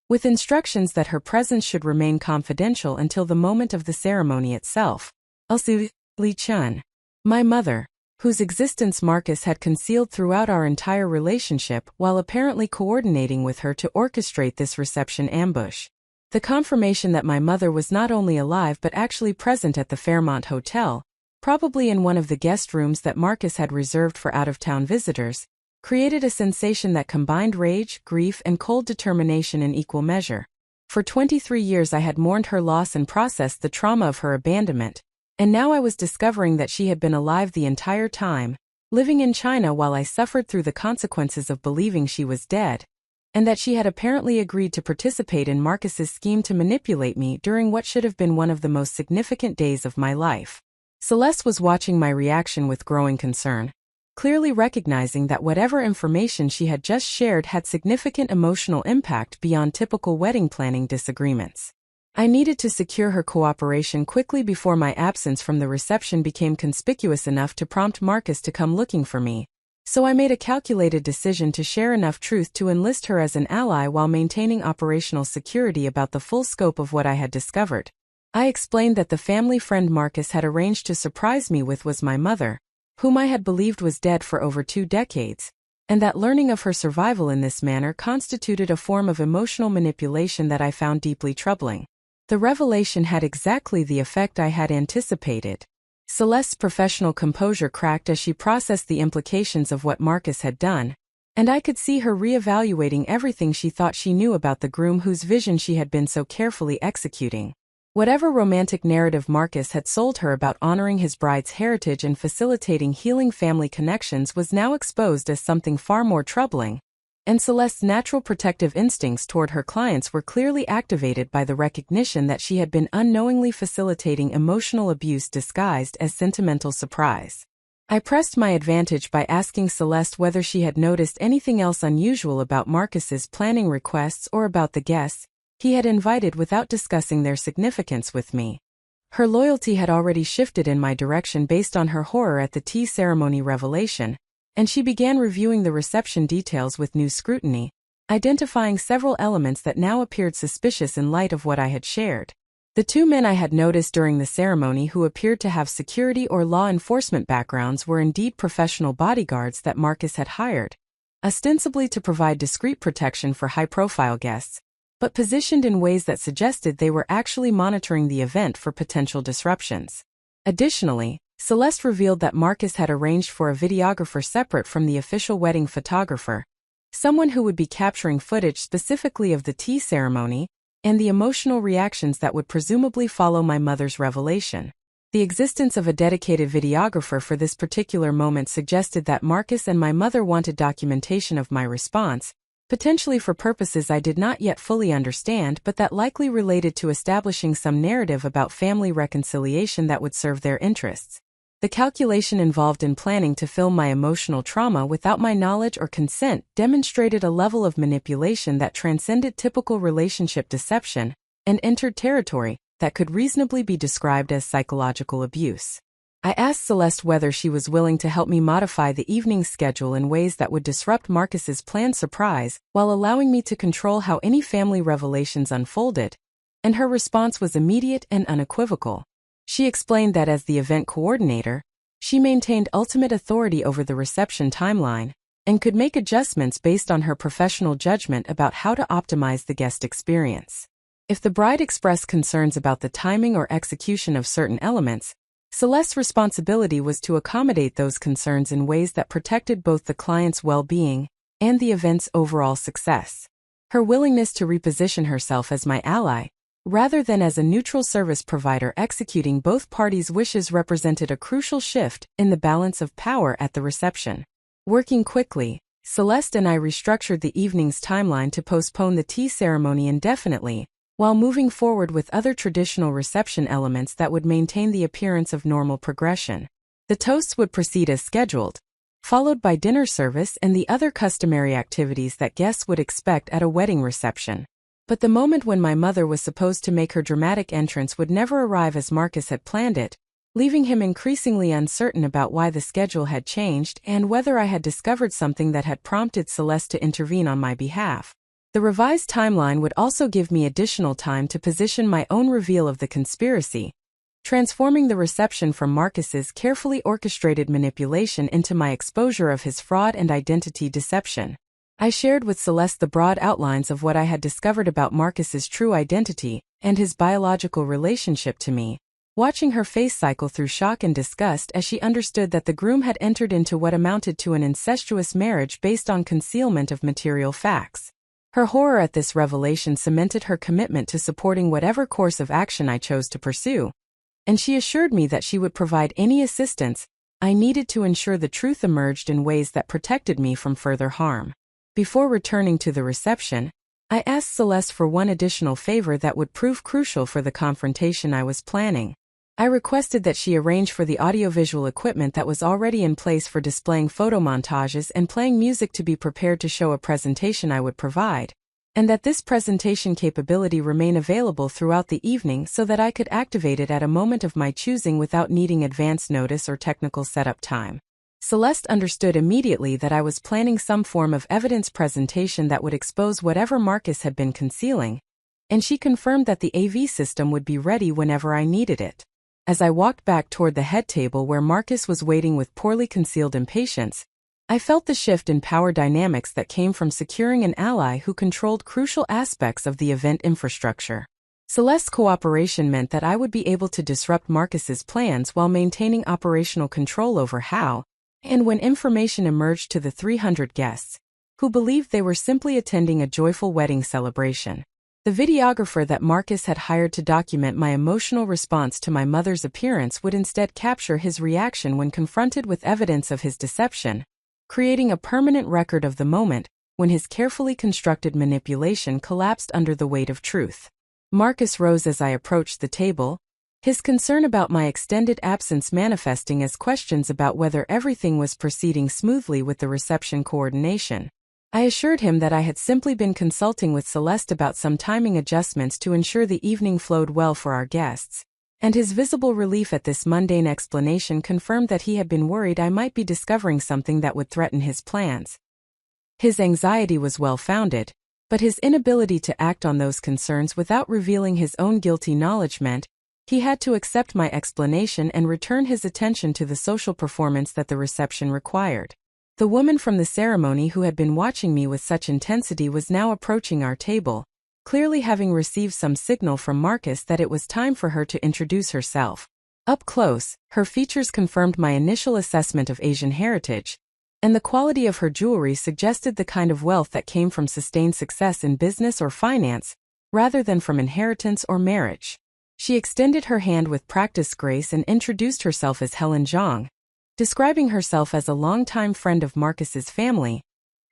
with instructions that her presence should remain confidential until the moment of the ceremony itself. LC Li Chun, my mother, whose existence Marcus had concealed throughout our entire relationship while apparently coordinating with her to orchestrate this reception ambush. The confirmation that my mother was not only alive but actually present at the Fairmont Hotel, probably in one of the guest rooms that Marcus had reserved for out-of-town visitors, created a sensation that combined rage, grief, and cold determination in equal measure. For 23 years I had mourned her loss and processed the trauma of her abandonment, and now I was discovering that she had been alive the entire time, living in China while I suffered through the consequences of believing she was dead, and that she had apparently agreed to participate in Marcus's scheme to manipulate me during what should have been one of the most significant days of my life. Celeste was watching my reaction with growing concern. clearly recognizing that whatever information she had just shared had significant emotional impact beyond typical wedding planning disagreements. I needed to secure her cooperation quickly before my absence from the reception became conspicuous enough to prompt Marcus to come looking for me. So I made a calculated decision to share enough truth to enlist her as an ally while maintaining operational security about the full scope of what I had discovered. I explained that the family friend Marcus had arranged to surprise me with was my mother, whom I had believed was dead for over 2 decades, and that learning of her survival in this manner constituted a form of emotional manipulation that I found deeply troubling. The revelation had exactly the effect I had anticipated. Celeste's professional composure cracked as she processed the implications of what Marcus had done, and I could see her reevaluating everything she thought she knew about the groom whose vision she had been so carefully executing. Whatever romantic narrative Marcus had sold her about honoring his bride's heritage and facilitating healing family connections was now exposed as something far more troubling, and Celeste's natural protective instincts toward her clients were clearly activated by the recognition that she had been unknowingly facilitating emotional abuse disguised as sentimental surprise. I pressed my advantage by asking Celeste whether she had noticed anything else unusual about Marcus's planning requests or about the guests he had invited without discussing their significance with me. Her loyalty had already shifted in my direction based on her horror at the tea ceremony revelation, and she began reviewing the reception details with new scrutiny, identifying several elements that now appeared suspicious in light of what I had shared. The 2 men I had noticed during the ceremony who appeared to have security or law enforcement backgrounds were indeed professional bodyguards that Marcus had hired, ostensibly to provide discreet protection for high-profile guests, but positioned in ways that suggested they were actually monitoring the event for potential disruptions. Additionally, Celeste revealed that Marcus had arranged for a videographer separate from the official wedding photographer, someone who would be capturing footage specifically of the tea ceremony and the emotional reactions that would presumably follow my mother's revelation. The existence of a dedicated videographer for this particular moment suggested that Marcus and my mother wanted documentation of my response, potentially for purposes I did not yet fully understand, but that likely related to establishing some narrative about family reconciliation that would serve their interests. The calculation involved in planning to film my emotional trauma without my knowledge or consent demonstrated a level of manipulation that transcended typical relationship deception and entered territory that could reasonably be described as psychological abuse. I asked Celeste whether she was willing to help me modify the evening schedule in ways that would disrupt Marcus's planned surprise while allowing me to control how any family revelations unfolded, and her response was immediate and unequivocal. She explained that as the event coordinator, she maintained ultimate authority over the reception timeline and could make adjustments based on her professional judgment about how to optimize the guest experience. If the bride expressed concerns about the timing or execution of certain elements, Celeste's responsibility was to accommodate those concerns in ways that protected both the client's well-being and the event's overall success. Her willingness to reposition herself as my ally, rather than as a neutral service provider executing both parties' wishes, represented a crucial shift in the balance of power at the reception. Working quickly, Celeste and I restructured the evening's timeline to postpone the tea ceremony indefinitely, while moving forward with other traditional reception elements that would maintain the appearance of normal progression. The toasts would proceed as scheduled, followed by dinner service and the other customary activities that guests would expect at a wedding reception. But the moment when my mother was supposed to make her dramatic entrance would never arrive as Marcus had planned it, leaving him increasingly uncertain about why the schedule had changed and whether I had discovered something that had prompted Celeste to intervene on my behalf. The revised timeline would also give me additional time to position my own reveal of the conspiracy, transforming the reception from Marcus's carefully orchestrated manipulation into my exposure of his fraud and identity deception. I shared with Celeste the broad outlines of what I had discovered about Marcus's true identity and his biological relationship to me, watching her face cycle through shock and disgust as she understood that the groom had entered into what amounted to an incestuous marriage based on concealment of material facts. Her horror at this revelation cemented her commitment to supporting whatever course of action I chose to pursue, and she assured me that she would provide any assistance I needed to ensure the truth emerged in ways that protected me from further harm. Before returning to the reception, I asked Celeste for one additional favor that would prove crucial for the confrontation I was planning. I requested that she arrange for the audiovisual equipment that was already in place for displaying photo montages and playing music to be prepared to show a presentation I would provide, and that this presentation capability remain available throughout the evening so that I could activate it at a moment of my choosing without needing advance notice or technical setup time. Celeste understood immediately that I was planning some form of evidence presentation that would expose whatever Marcus had been concealing, and she confirmed that the AV system would be ready whenever I needed it. As I walked back toward the head table where Marcus was waiting with poorly concealed impatience, I felt the shift in power dynamics that came from securing an ally who controlled crucial aspects of the event infrastructure. Celeste's cooperation meant that I would be able to disrupt Marcus's plans while maintaining operational control over how and when information emerged to the 300 guests, who believed they were simply attending a joyful wedding celebration. The videographer that Marcus had hired to document my emotional response to my mother's appearance would instead capture his reaction when confronted with evidence of his deception, creating a permanent record of the moment when his carefully constructed manipulation collapsed under the weight of truth. Marcus rose as I approached the table, his concern about my extended absence manifesting as questions about whether everything was proceeding smoothly with the reception coordination. I assured him that I had simply been consulting with Celeste about some timing adjustments to ensure the evening flowed well for our guests, and his visible relief at this mundane explanation confirmed that he had been worried I might be discovering something that would threaten his plans. His anxiety was well-founded, but his inability to act on those concerns without revealing his own guilty knowledge meant he had to accept my explanation and return his attention to the social performance that the reception required. The woman from the ceremony who had been watching me with such intensity was now approaching our table, clearly having received some signal from Marcus that it was time for her to introduce herself. Up close, her features confirmed my initial assessment of Asian heritage, and the quality of her jewelry suggested the kind of wealth that came from sustained success in business or finance, rather than from inheritance or marriage. She extended her hand with practiced grace and introduced herself as Helen Zhang, describing herself as a longtime friend of Marcus's family,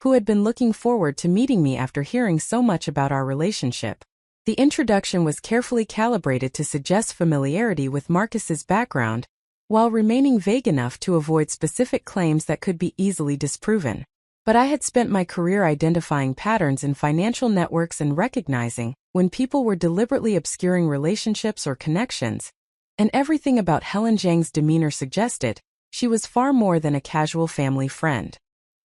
who had been looking forward to meeting me after hearing so much about our relationship. The introduction was carefully calibrated to suggest familiarity with Marcus's background, while remaining vague enough to avoid specific claims that could be easily disproven. But I had spent my career identifying patterns in financial networks and recognizing when people were deliberately obscuring relationships or connections, and everything about Helen Zhang's demeanor suggested she was far more than a casual family friend.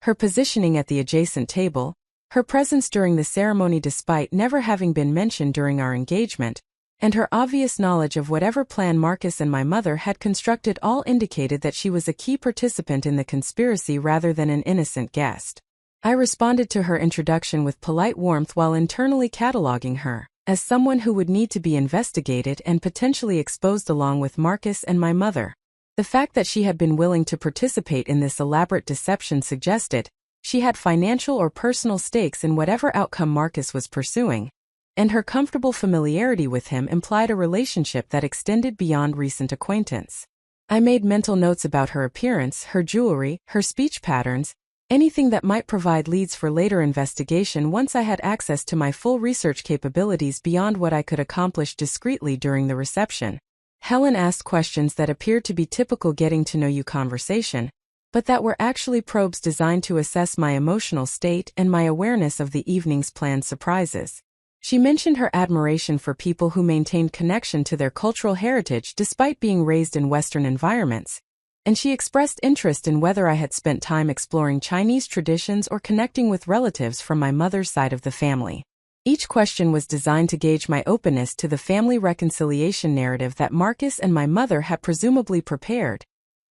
Her positioning at the adjacent table, her presence during the ceremony despite never having been mentioned during our engagement, and her obvious knowledge of whatever plan Marcus and my mother had constructed all indicated that she was a key participant in the conspiracy rather than an innocent guest. I responded to her introduction with polite warmth while internally cataloging her as someone who would need to be investigated and potentially exposed along with Marcus and my mother. The fact that she had been willing to participate in this elaborate deception suggested she had financial or personal stakes in whatever outcome Marcus was pursuing, and her comfortable familiarity with him implied a relationship that extended beyond recent acquaintance. I made mental notes about her appearance, her jewelry, her speech patterns, anything that might provide leads for later investigation once I had access to my full research capabilities beyond what I could accomplish discreetly during the reception. Helen asked questions that appeared to be typical getting-to-know-you conversation, but that were actually probes designed to assess my emotional state and my awareness of the evening's planned surprises. She mentioned her admiration for people who maintained connection to their cultural heritage despite being raised in Western environments, and she expressed interest in whether I had spent time exploring Chinese traditions or connecting with relatives from my mother's side of the family. Each question was designed to gauge my openness to the family reconciliation narrative that Marcus and my mother had presumably prepared,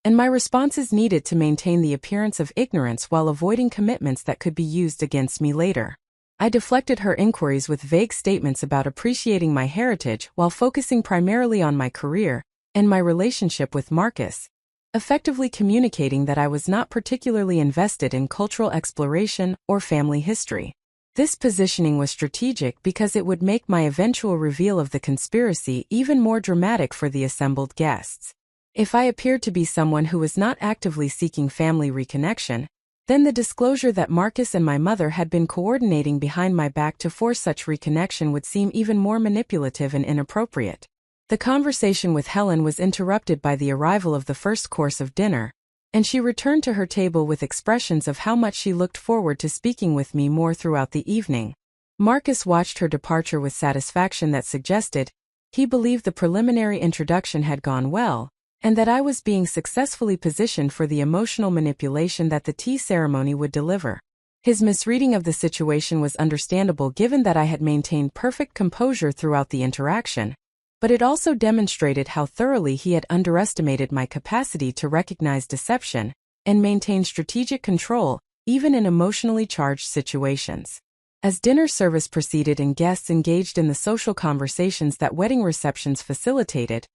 and my responses needed to maintain the appearance of ignorance while avoiding commitments that could be used against me later. I deflected her inquiries with vague statements about appreciating my heritage while focusing primarily on my career and my relationship with Marcus, effectively communicating that I was not particularly invested in cultural exploration or family history. This positioning was strategic because it would make my eventual reveal of the conspiracy even more dramatic for the assembled guests. If I appeared to be someone who was not actively seeking family reconnection, then the disclosure that Marcus and my mother had been coordinating behind my back to force such reconnection would seem even more manipulative and inappropriate. The conversation with Helen was interrupted by the arrival of the first course of dinner, and she returned to her table with expressions of how much she looked forward to speaking with me more throughout the evening. Marcus watched her departure with satisfaction that suggested he believed the preliminary introduction had gone well, and that I was being successfully positioned for the emotional manipulation that the tea ceremony would deliver. His misreading of the situation was understandable given that I had maintained perfect composure throughout the interaction, but it also demonstrated how thoroughly he had underestimated my capacity to recognize deception and maintain strategic control, even in emotionally charged situations. As dinner service proceeded and guests engaged in the social conversations that wedding receptions facilitated,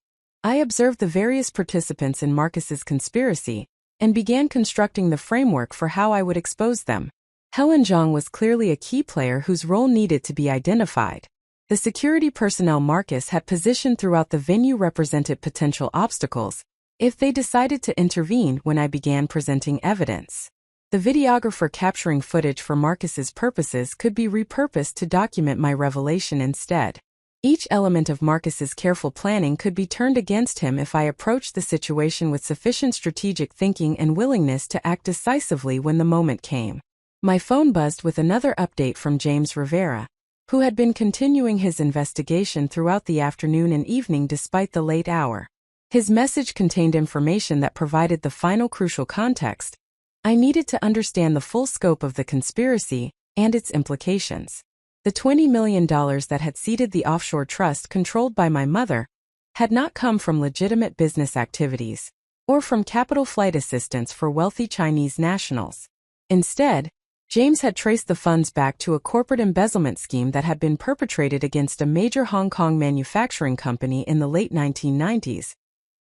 I observed the various participants in Marcus's conspiracy and began constructing the framework for how I would expose them. Helen Zhang was clearly a key player whose role needed to be identified. The security personnel Marcus had positioned throughout the venue represented potential obstacles if they decided to intervene when I began presenting evidence. The videographer capturing footage for Marcus's purposes could be repurposed to document my revelation instead. Each element of Marcus's careful planning could be turned against him if I approached the situation with sufficient strategic thinking and willingness to act decisively when the moment came. My phone buzzed with another update from James Rivera, who had been continuing his investigation throughout the afternoon and evening despite the late hour. His message contained information that provided the final crucial context I needed to understand the full scope of the conspiracy and its implications. The $20 million that had seeded the offshore trust controlled by my mother had not come from legitimate business activities or from capital flight assistance for wealthy Chinese nationals. Instead, James had traced the funds back to a corporate embezzlement scheme that had been perpetrated against a major Hong Kong manufacturing company in the late 1990s,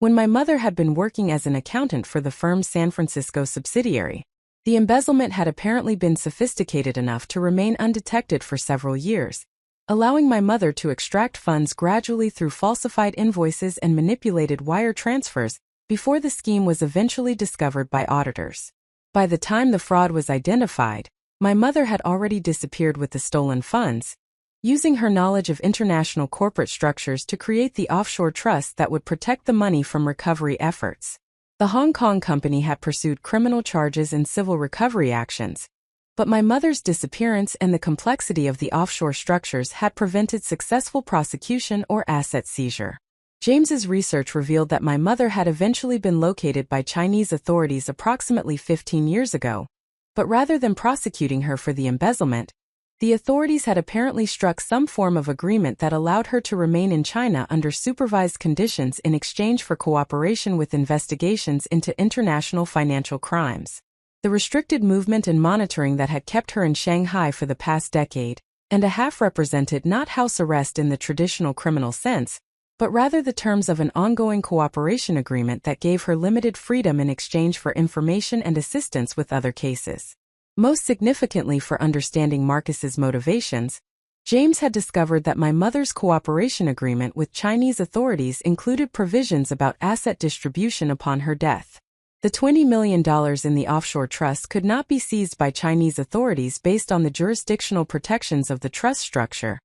when my mother had been working as an accountant for the firm's San Francisco subsidiary. The embezzlement had apparently been sophisticated enough to remain undetected for several years, allowing my mother to extract funds gradually through falsified invoices and manipulated wire transfers before the scheme was eventually discovered by auditors. By the time the fraud was identified, my mother had already disappeared with the stolen funds, using her knowledge of international corporate structures to create the offshore trust that would protect the money from recovery efforts. The Hong Kong company had pursued criminal charges and civil recovery actions, but my mother's disappearance and the complexity of the offshore structures had prevented successful prosecution or asset seizure. James's research revealed that my mother had eventually been located by Chinese authorities approximately 15 years ago, but rather than prosecuting her for the embezzlement, the authorities had apparently struck some form of agreement that allowed her to remain in China under supervised conditions in exchange for cooperation with investigations into international financial crimes. The restricted movement and monitoring that had kept her in Shanghai for the past decade and a half represented not house arrest in the traditional criminal sense, but rather the terms of an ongoing cooperation agreement that gave her limited freedom in exchange for information and assistance with other cases. Most significantly for understanding Marcus's motivations, James had discovered that my mother's cooperation agreement with Chinese authorities included provisions about asset distribution upon her death. The $20 million in the offshore trust could not be seized by Chinese authorities based on the jurisdictional protections of the trust structure,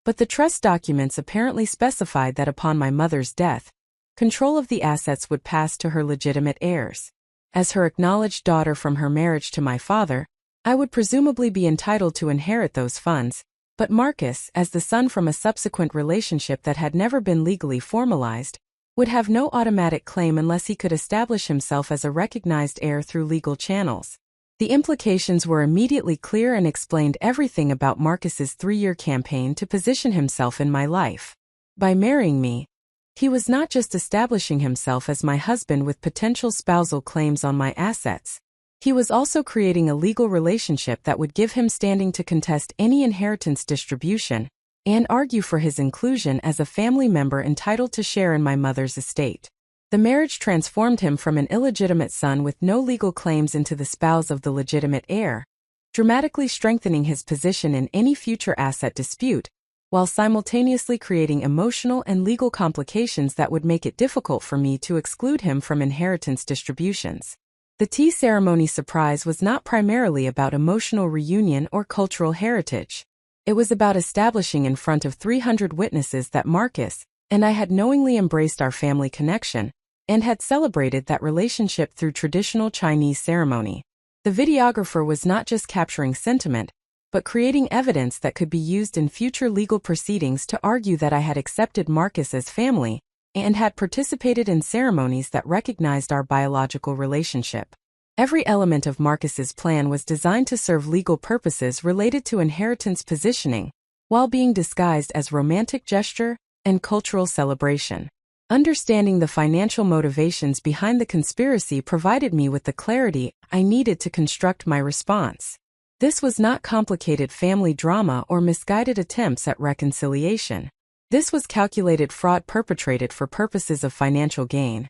but the trust documents apparently specified that upon my mother's death, control of the assets would pass to her legitimate heirs. As her acknowledged daughter from her marriage to my father, I would presumably be entitled to inherit those funds, but Marcus, as the son from a subsequent relationship that had never been legally formalized, would have no automatic claim unless he could establish himself as a recognized heir through legal channels. The implications were immediately clear and explained everything about Marcus's 3-year campaign to position himself in my life. By marrying me, he was not just establishing himself as my husband with potential spousal claims on my assets. He was also creating a legal relationship that would give him standing to contest any inheritance distribution and argue for his inclusion as a family member entitled to share in my mother's estate. The marriage transformed him from an illegitimate son with no legal claims into the spouse of the legitimate heir, dramatically strengthening his position in any future asset dispute, while simultaneously creating emotional and legal complications that would make it difficult for me to exclude him from inheritance distributions. The tea ceremony surprise was not primarily about emotional reunion or cultural heritage. It was about establishing in front of 300 witnesses that Marcus, and I had knowingly embraced our family connection and had celebrated that relationship through traditional Chinese ceremony. The videographer was not just capturing sentiment, but creating evidence that could be used in future legal proceedings to argue that I had accepted Marcus as family and had participated in ceremonies that recognized our biological relationship. Every element of Marcus's plan was designed to serve legal purposes related to inheritance positioning, while being disguised as romantic gesture and cultural celebration. Understanding the financial motivations behind the conspiracy provided me with the clarity I needed to construct my response. This was not complicated family drama or misguided attempts at reconciliation. This was calculated fraud perpetrated for purposes of financial gain.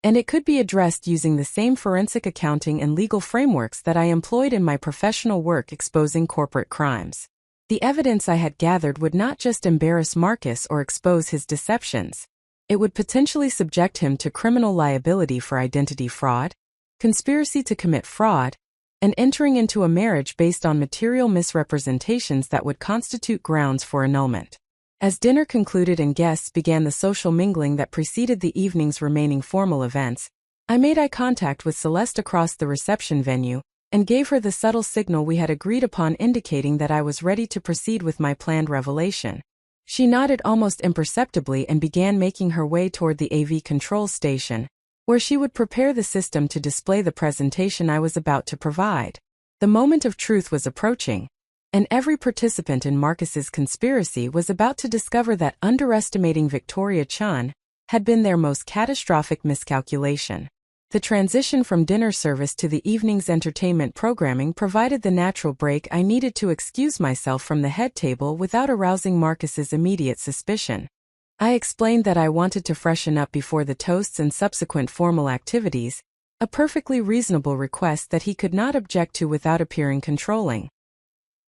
And it could be addressed using the same forensic accounting and legal frameworks that I employed in my professional work exposing corporate crimes. The evidence I had gathered would not just embarrass Marcus or expose his deceptions. It would potentially subject him to criminal liability for identity fraud, conspiracy to commit fraud, and entering into a marriage based on material misrepresentations that would constitute grounds for annulment. As dinner concluded and guests began the social mingling that preceded the evening's remaining formal events, I made eye contact with Celeste across the reception venue and gave her the subtle signal we had agreed upon, indicating that I was ready to proceed with my planned revelation. She nodded almost imperceptibly and began making her way toward the AV control station, where she would prepare the system to display the presentation I was about to provide. The moment of truth was approaching, and every participant in Marcus's conspiracy was about to discover that underestimating Victoria Chun had been their most catastrophic miscalculation. The transition from dinner service to the evening's entertainment programming provided the natural break I needed to excuse myself from the head table without arousing Marcus's immediate suspicion. I explained that I wanted to freshen up before the toasts and subsequent formal activities, a perfectly reasonable request that he could not object to without appearing controlling.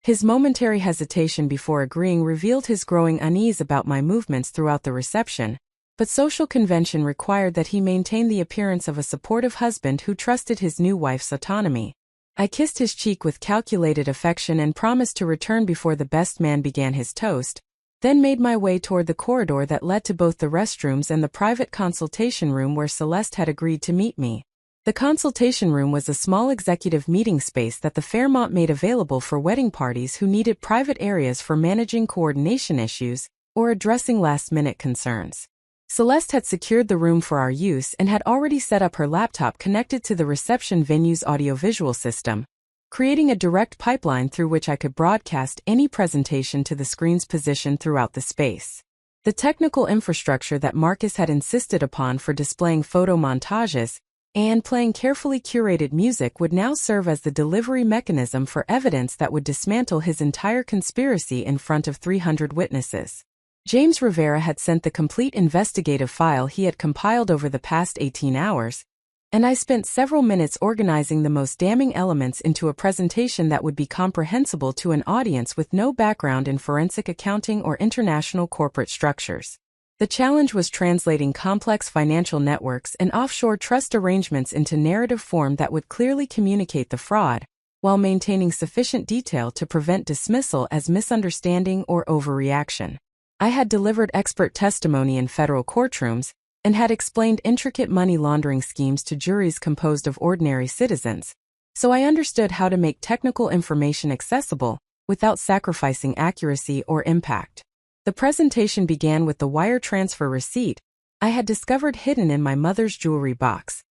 His momentary hesitation before agreeing revealed his growing unease about my movements throughout the reception, but social convention required that he maintain the appearance of a supportive husband who trusted his new wife's autonomy. I kissed his cheek with calculated affection and promised to return before the best man began his toast, then made my way toward the corridor that led to both the restrooms and the private consultation room where Celeste had agreed to meet me. The consultation room was a small executive meeting space that the Fairmont made available for wedding parties who needed private areas for managing coordination issues or addressing last-minute concerns. Celeste had secured the room for our use and had already set up her laptop connected to the reception venue's audiovisual system, creating a direct pipeline through which I could broadcast any presentation to the screens positioned throughout the space. The technical infrastructure that Marcus had insisted upon for displaying photo montages and playing carefully curated music would now serve as the delivery mechanism for evidence that would dismantle his entire conspiracy in front of 300 witnesses. James Rivera had sent the complete investigative file he had compiled over the past 18 hours, and I spent several minutes organizing the most damning elements into a presentation that would be comprehensible to an audience with no background in forensic accounting or international corporate structures. The challenge was translating complex financial networks and offshore trust arrangements into narrative form that would clearly communicate the fraud, while maintaining sufficient detail to prevent dismissal as misunderstanding or overreaction. I had delivered expert testimony in federal courtrooms and had explained intricate money laundering schemes to juries composed of ordinary citizens, so I understood how to make technical information accessible without sacrificing accuracy or impact. The presentation began with the wire transfer receipt I had discovered hidden in my mother's jewelry box,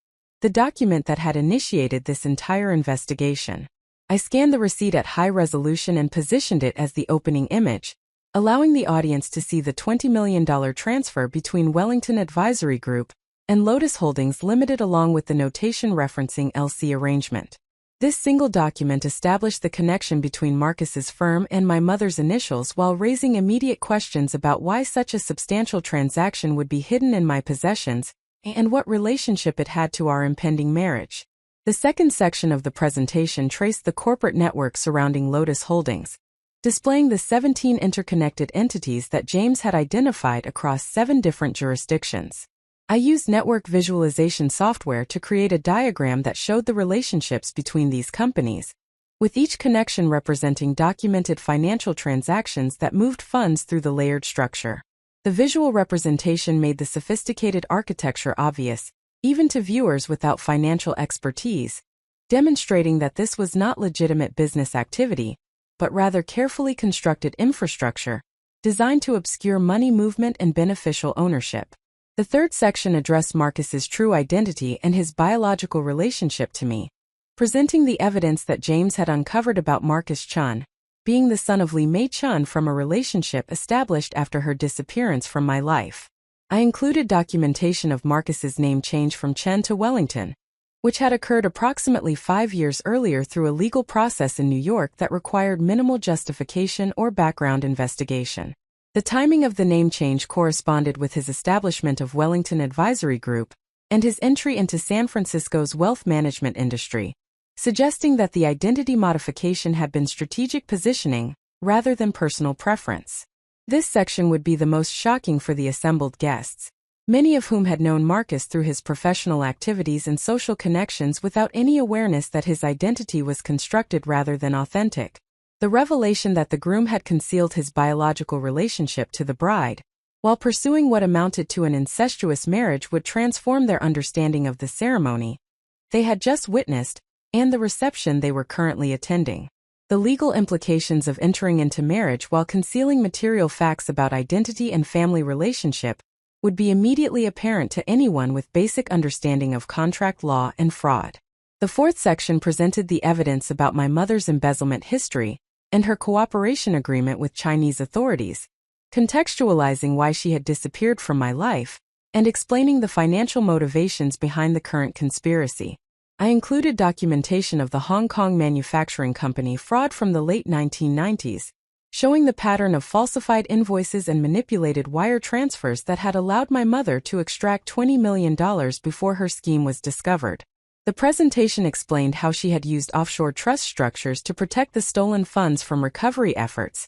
the document that had initiated this entire investigation. I scanned the receipt at high resolution and positioned it as the opening image, allowing the audience to see the $20 million transfer between Wellington Advisory Group and Lotus Holdings Limited along with the notation referencing LC arrangement. This single document established the connection between Marcus's firm and my mother's initials while raising immediate questions about why such a substantial transaction would be hidden in my possessions and what relationship it had to our impending marriage. The second section of the presentation traced the corporate network surrounding Lotus Holdings, displaying the 17 interconnected entities that James had identified across 7 different jurisdictions. I used network visualization software to create a diagram that showed the relationships between these companies, with each connection representing documented financial transactions that moved funds through the layered structure. The visual representation made the sophisticated architecture obvious, even to viewers without financial expertise, demonstrating that this was not legitimate business activity, but rather carefully constructed infrastructure, designed to obscure money movement and beneficial ownership. The third section addressed Marcus's true identity and his biological relationship to me, presenting the evidence that James had uncovered about Marcus Chun, being the son of Lee Mei Chun from a relationship established after her disappearance from my life. I included documentation of Marcus's name change from Chen to Wellington, which had occurred approximately 5 years earlier through a legal process in New York that required minimal justification or background investigation. The timing of the name change corresponded with his establishment of Wellington Advisory Group and his entry into San Francisco's wealth management industry, suggesting that the identity modification had been strategic positioning rather than personal preference. This section would be the most shocking for the assembled guests, many of whom had known Marcus through his professional activities and social connections without any awareness that his identity was constructed rather than authentic. The revelation that the groom had concealed his biological relationship to the bride, while pursuing what amounted to an incestuous marriage, would transform their understanding of the ceremony they had just witnessed and the reception they were currently attending. The legal implications of entering into marriage while concealing material facts about identity and family relationship would be immediately apparent to anyone with basic understanding of contract law and fraud. The fourth section presented the evidence about my mother's embezzlement history and her cooperation agreement with Chinese authorities, contextualizing why she had disappeared from my life, and explaining the financial motivations behind the current conspiracy. I included documentation of the Hong Kong manufacturing company fraud from the late 1990s, showing the pattern of falsified invoices and manipulated wire transfers that had allowed my mother to extract $20 million before her scheme was discovered. The presentation explained how she had used offshore trust structures to protect the stolen funds from recovery efforts,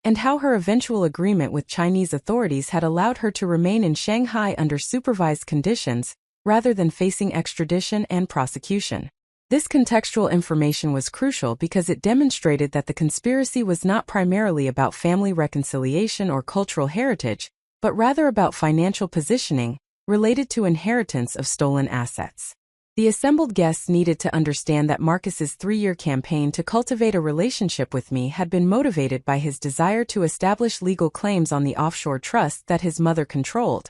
and how her eventual agreement with Chinese authorities had allowed her to remain in Shanghai under supervised conditions, rather than facing extradition and prosecution. This contextual information was crucial because it demonstrated that the conspiracy was not primarily about family reconciliation or cultural heritage, but rather about financial positioning, related to inheritance of stolen assets. The assembled guests needed to understand that Marcus's 3-year campaign to cultivate a relationship with me had been motivated by his desire to establish legal claims on the offshore trust that his mother controlled,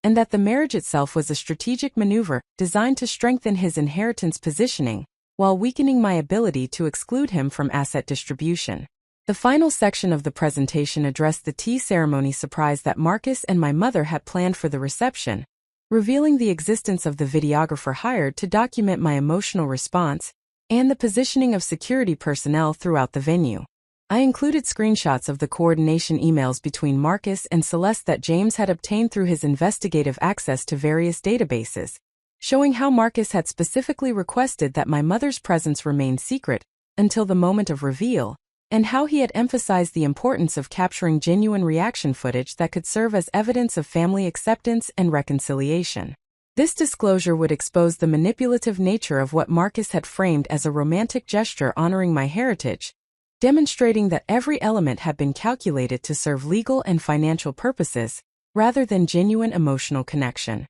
and that the marriage itself was a strategic maneuver designed to strengthen his inheritance positioning, while weakening my ability to exclude him from asset distribution. The final section of the presentation addressed the tea ceremony surprise that Marcus and my mother had planned for the reception, revealing the existence of the videographer hired to document my emotional response and the positioning of security personnel throughout the venue. I included screenshots of the coordination emails between Marcus and Celeste that James had obtained through his investigative access to various databases, showing how Marcus had specifically requested that my mother's presence remain secret until the moment of reveal, and how he had emphasized the importance of capturing genuine reaction footage that could serve as evidence of family acceptance and reconciliation. This disclosure would expose the manipulative nature of what Marcus had framed as a romantic gesture honoring my heritage, demonstrating that every element had been calculated to serve legal and financial purposes, rather than genuine emotional connection.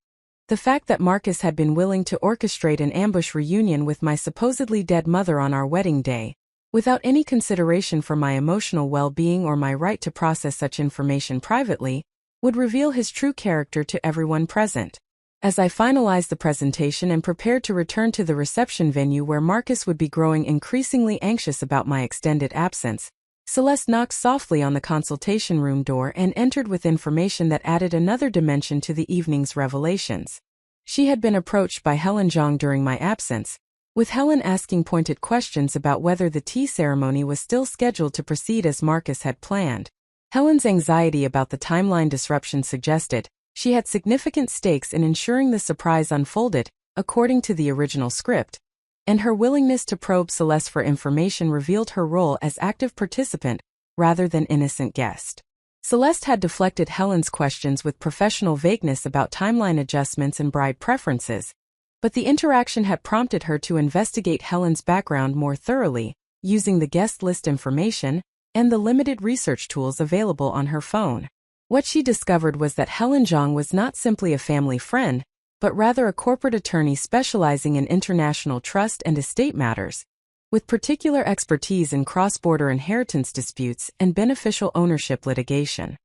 The fact that Marcus had been willing to orchestrate an ambush reunion with my supposedly dead mother on our wedding day, without any consideration for my emotional well-being or my right to process such information privately, would reveal his true character to everyone present. As I finalized the presentation and prepared to return to the reception venue where Marcus would be growing increasingly anxious about my extended absence, Celeste knocked softly on the consultation room door and entered with information that added another dimension to the evening's revelations. She had been approached by Helen Zhang during my absence, with Helen asking pointed questions about whether the tea ceremony was still scheduled to proceed as Marcus had planned. Helen's anxiety about the timeline disruption suggested she had significant stakes in ensuring the surprise unfolded according to the original script, and her willingness to probe Celeste for information revealed her role as active participant rather than innocent guest. Celeste had deflected Helen's questions with professional vagueness about timeline adjustments and bride preferences, but the interaction had prompted her to investigate Helen's background more thoroughly, using the guest list information and the limited research tools available on her phone. What she discovered was that Helen Zhang was not simply a family friend, but rather a corporate attorney specializing in international trust and estate matters, with particular expertise in cross-border inheritance disputes and beneficial ownership litigation.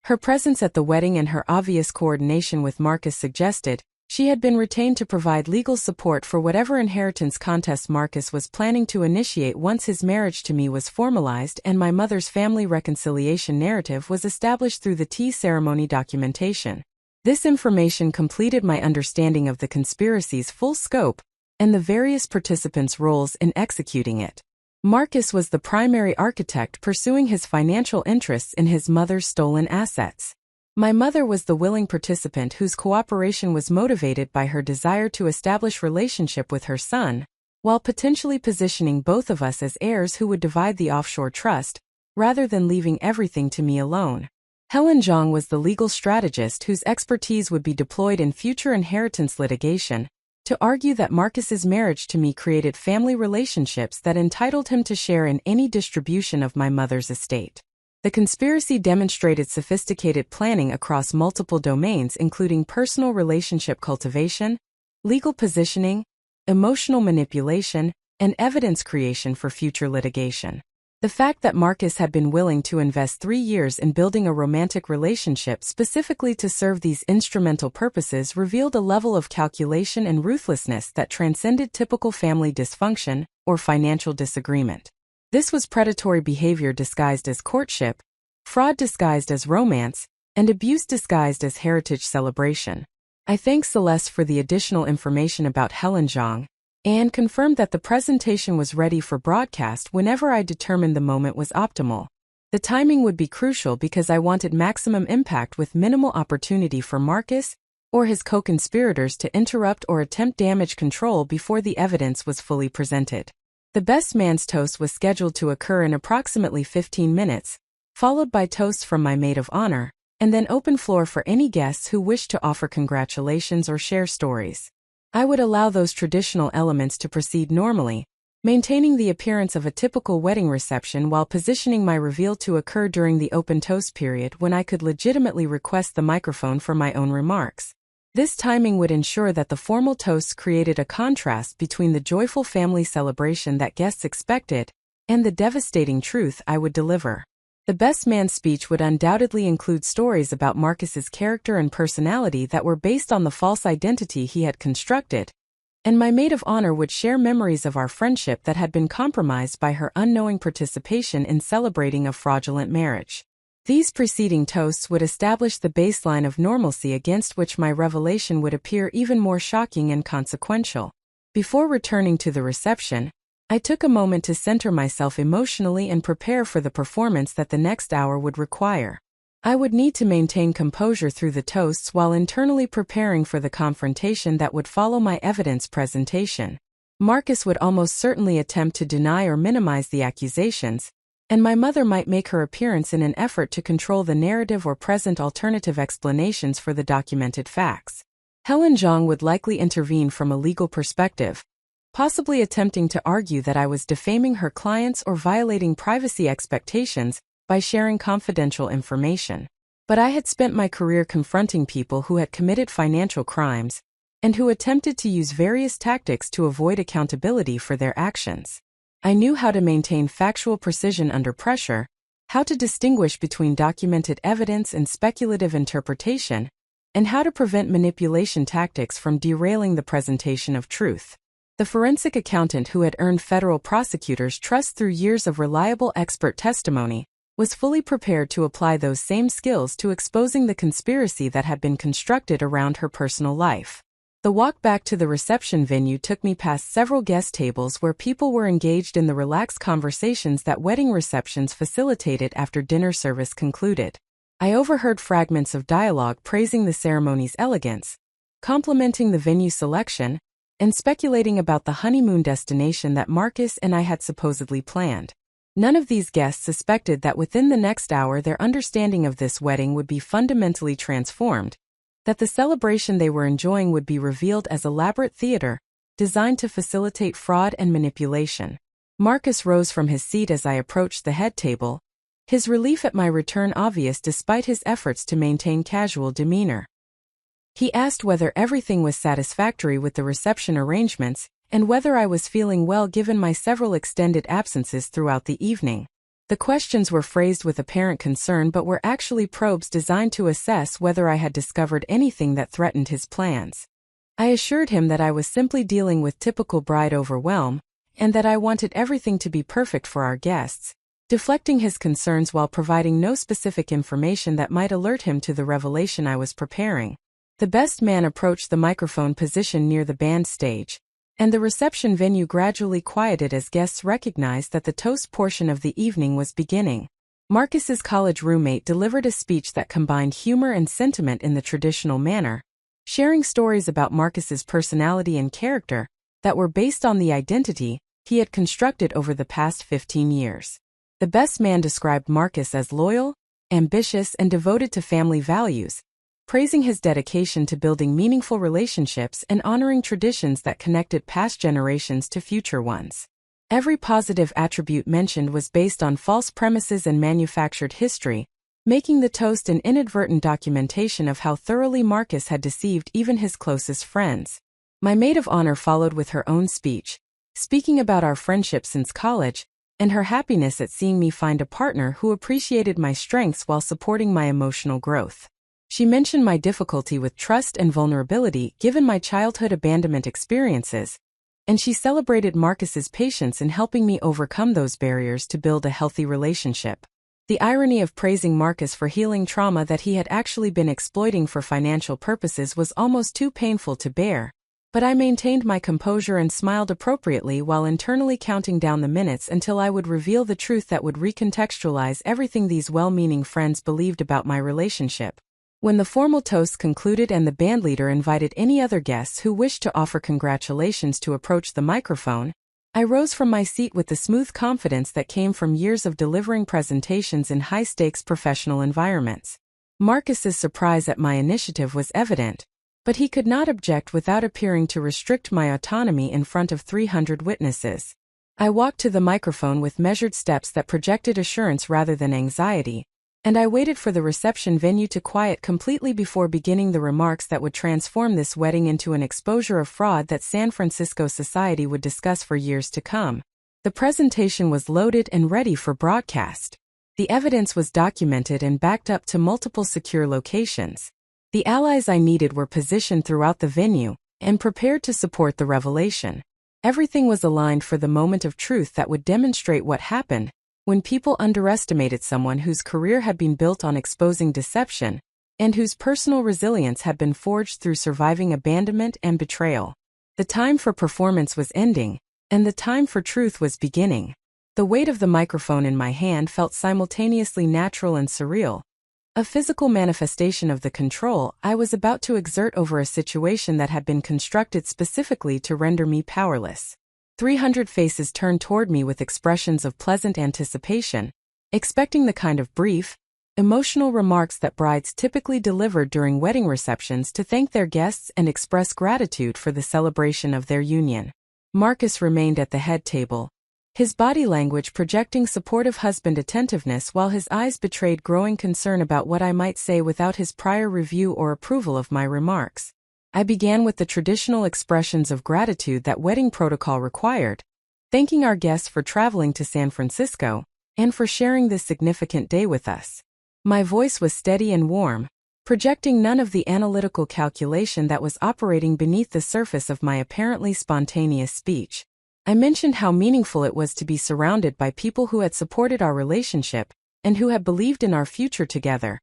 Her presence at the wedding and her obvious coordination with Marcus suggested she had been retained to provide legal support for whatever inheritance contest Marcus was planning to initiate once his marriage to me was formalized and my mother's family reconciliation narrative was established through the tea ceremony documentation. This information completed my understanding of the conspiracy's full scope and the various participants' roles in executing it. Marcus was the primary architect pursuing his financial interests in his mother's stolen assets. My mother was the willing participant whose cooperation was motivated by her desire to establish relationship with her son, while potentially positioning both of us as heirs who would divide the offshore trust, rather than leaving everything to me alone. Helen Zhang was the legal strategist whose expertise would be deployed in future inheritance litigation, to argue that Marcus's marriage to me created family relationships that entitled him to share in any distribution of my mother's estate. The conspiracy demonstrated sophisticated planning across multiple domains including personal relationship cultivation, legal positioning, emotional manipulation, and evidence creation for future litigation. The fact that Marcus had been willing to invest 3 years in building a romantic relationship specifically to serve these instrumental purposes revealed a level of calculation and ruthlessness that transcended typical family dysfunction or financial disagreement. This was predatory behavior disguised as courtship, fraud disguised as romance, and abuse disguised as heritage celebration. I thank Celeste for the additional information about Helen Zhang, and confirmed that the presentation was ready for broadcast whenever I determined the moment was optimal. The timing would be crucial because I wanted maximum impact with minimal opportunity for Marcus or his co-conspirators to interrupt or attempt damage control before the evidence was fully presented. The best man's toast was scheduled to occur in approximately 15 minutes, followed by toasts from my maid of honor, and then open floor for any guests who wished to offer congratulations or share stories. I would allow those traditional elements to proceed normally, maintaining the appearance of a typical wedding reception while positioning my reveal to occur during the open toast period when I could legitimately request the microphone for my own remarks. This timing would ensure that the formal toasts created a contrast between the joyful family celebration that guests expected and the devastating truth I would deliver. The best man's speech would undoubtedly include stories about Marcus's character and personality that were based on the false identity he had constructed, and my maid of honor would share memories of our friendship that had been compromised by her unknowing participation in celebrating a fraudulent marriage. These preceding toasts would establish the baseline of normalcy against which my revelation would appear even more shocking and consequential. Before returning to the reception, I took a moment to center myself emotionally and prepare for the performance that the next hour would require. I would need to maintain composure through the toasts while internally preparing for the confrontation that would follow my evidence presentation. Marcus would almost certainly attempt to deny or minimize the accusations, and my mother might make her appearance in an effort to control the narrative or present alternative explanations for the documented facts. Helen Zhang would likely intervene from a legal perspective, possibly attempting to argue that I was defaming her clients or violating privacy expectations by sharing confidential information. But I had spent my career confronting people who had committed financial crimes and who attempted to use various tactics to avoid accountability for their actions. I knew how to maintain factual precision under pressure, how to distinguish between documented evidence and speculative interpretation, and how to prevent manipulation tactics from derailing the presentation of truth. The forensic accountant who had earned federal prosecutors' trust through years of reliable expert testimony was fully prepared to apply those same skills to exposing the conspiracy that had been constructed around her personal life. The walk back to the reception venue took me past several guest tables where people were engaged in the relaxed conversations that wedding receptions facilitated after dinner service concluded. I overheard fragments of dialogue praising the ceremony's elegance, complimenting the venue selection, and speculating about the honeymoon destination that Marcus and I had supposedly planned. None of these guests suspected that within the next hour their understanding of this wedding would be fundamentally transformed, that the celebration they were enjoying would be revealed as elaborate theater, designed to facilitate fraud and manipulation. Marcus rose from his seat as I approached the head table, his relief at my return obvious despite his efforts to maintain casual demeanor. He asked whether everything was satisfactory with the reception arrangements, and whether I was feeling well given my several extended absences throughout the evening. The questions were phrased with apparent concern but were actually probes designed to assess whether I had discovered anything that threatened his plans. I assured him that I was simply dealing with typical bride overwhelm, and that I wanted everything to be perfect for our guests, deflecting his concerns while providing no specific information that might alert him to the revelation I was preparing. The best man approached the microphone position near the band stage, and the reception venue gradually quieted as guests recognized that the toast portion of the evening was beginning. Marcus's college roommate delivered a speech that combined humor and sentiment in the traditional manner, sharing stories about Marcus's personality and character that were based on the identity he had constructed over the past 15 years. The best man described Marcus as loyal, ambitious, and devoted to family values, praising his dedication to building meaningful relationships and honoring traditions that connected past generations to future ones. Every positive attribute mentioned was based on false premises and manufactured history, making the toast an inadvertent documentation of how thoroughly Marcus had deceived even his closest friends. My maid of honor followed with her own speech, speaking about our friendship since college, and her happiness at seeing me find a partner who appreciated my strengths while supporting my emotional growth. She mentioned my difficulty with trust and vulnerability given my childhood abandonment experiences, and she celebrated Marcus's patience in helping me overcome those barriers to build a healthy relationship. The irony of praising Marcus for healing trauma that he had actually been exploiting for financial purposes was almost too painful to bear, but I maintained my composure and smiled appropriately while internally counting down the minutes until I would reveal the truth that would recontextualize everything these well-meaning friends believed about my relationship. When the formal toast concluded and the bandleader invited any other guests who wished to offer congratulations to approach the microphone, I rose from my seat with the smooth confidence that came from years of delivering presentations in high-stakes professional environments. Marcus's surprise at my initiative was evident, but he could not object without appearing to restrict my autonomy in front of 300 witnesses. I walked to the microphone with measured steps that projected assurance rather than anxiety, and I waited for the reception venue to quiet completely before beginning the remarks that would transform this wedding into an exposure of fraud that San Francisco society would discuss for years to come. The presentation was loaded and ready for broadcast. The evidence was documented and backed up to multiple secure locations. The allies I needed were positioned throughout the venue and prepared to support the revelation. Everything was aligned for the moment of truth that would demonstrate what happened when people underestimated someone whose career had been built on exposing deception, and whose personal resilience had been forged through surviving abandonment and betrayal. The time for performance was ending, and the time for truth was beginning. The weight of the microphone in my hand felt simultaneously natural and surreal, a physical manifestation of the control I was about to exert over a situation that had been constructed specifically to render me powerless. 300 faces turned toward me with expressions of pleasant anticipation, expecting the kind of brief, emotional remarks that brides typically delivered during wedding receptions to thank their guests and express gratitude for the celebration of their union. Marcus remained at the head table, his body language projecting supportive husband attentiveness while his eyes betrayed growing concern about what I might say without his prior review or approval of my remarks. I began with the traditional expressions of gratitude that wedding protocol required, thanking our guests for traveling to San Francisco and for sharing this significant day with us. My voice was steady and warm, projecting none of the analytical calculation that was operating beneath the surface of my apparently spontaneous speech. I mentioned how meaningful it was to be surrounded by people who had supported our relationship and who had believed in our future together,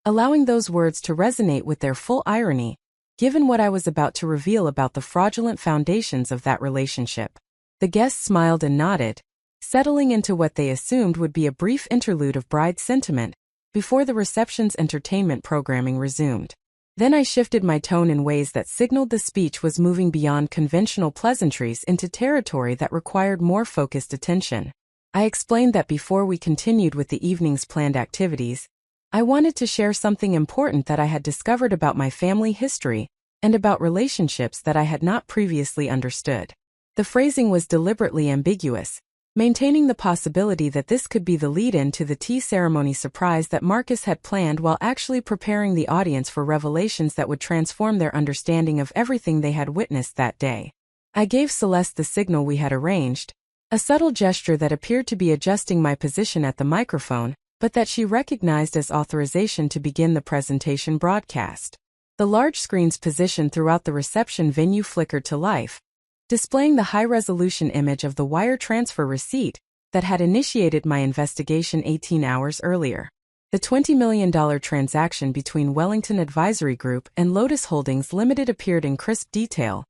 allowing those words to resonate with their full irony, given what I was about to reveal about the fraudulent foundations of that relationship. The guests smiled and nodded, settling into what they assumed would be a brief interlude of bride sentiment before the reception's entertainment programming resumed. Then I shifted my tone in ways that signaled the speech was moving beyond conventional pleasantries into territory that required more focused attention. I explained that before we continued with the evening's planned activities, I wanted to share something important that I had discovered about my family history and about relationships that I had not previously understood. The phrasing was deliberately ambiguous, maintaining the possibility that this could be the lead-in to the tea ceremony surprise that Marcus had planned while actually preparing the audience for revelations that would transform their understanding of everything they had witnessed that day. I gave Celeste the signal we had arranged, a subtle gesture that appeared to be adjusting my position at the microphone, but that she recognized as authorization to begin the presentation broadcast. The large screens positioned throughout the reception venue flickered to life, displaying the high-resolution image of the wire transfer receipt that had initiated my investigation 18 hours earlier. The $20 million transaction between Wellington Advisory Group and Lotus Holdings Limited appeared in crisp detail,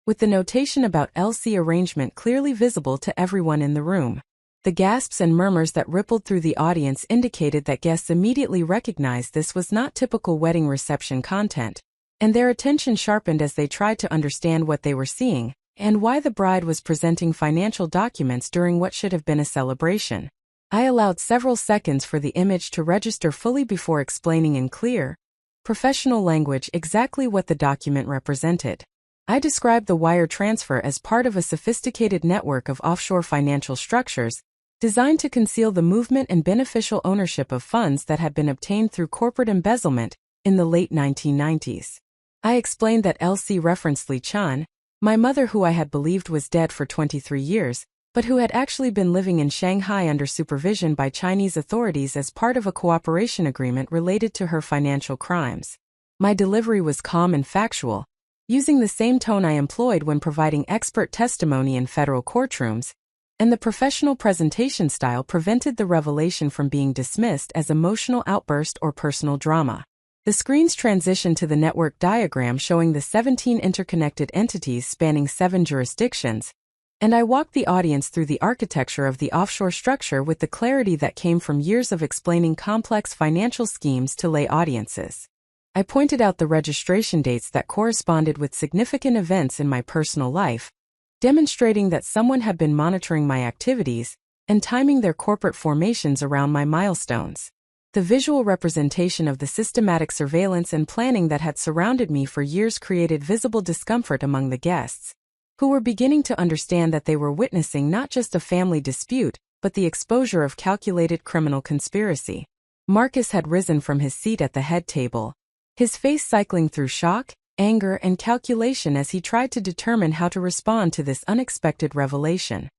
with the notation about LC arrangement clearly visible to everyone in the room. The gasps and murmurs that rippled through the audience indicated that guests immediately recognized this was not typical wedding reception content, and their attention sharpened as they tried to understand what they were seeing and why the bride was presenting financial documents during what should have been a celebration. I allowed several seconds for the image to register fully before explaining in clear, professional language exactly what the document represented. I described the wire transfer as part of a sophisticated network of offshore financial structures designed to conceal the movement and beneficial ownership of funds that had been obtained through corporate embezzlement in the late 1990s. I explained that LC referenced Li Chan, my mother who I had believed was dead for 23 years, but who had actually been living in Shanghai under supervision by Chinese authorities as part of a cooperation agreement related to her financial crimes. My delivery was calm and factual, using the same tone I employed when providing expert testimony in federal courtrooms, and the professional presentation style prevented the revelation from being dismissed as emotional outburst or personal drama. The screens transitioned to the network diagram showing the 17 interconnected entities spanning 7 jurisdictions, and I walked the audience through the architecture of the offshore structure with the clarity that came from years of explaining complex financial schemes to lay audiences. I pointed out the registration dates that corresponded with significant events in my personal life, demonstrating that someone had been monitoring my activities and timing their corporate formations around my milestones. The visual representation of the systematic surveillance and planning that had surrounded me for years created visible discomfort among the guests, who were beginning to understand that they were witnessing not just a family dispute, but the exposure of calculated criminal conspiracy. Marcus had risen from his seat at the head table, his face cycling through shock, anger, and calculation as he tried to determine how to respond to this unexpected revelation.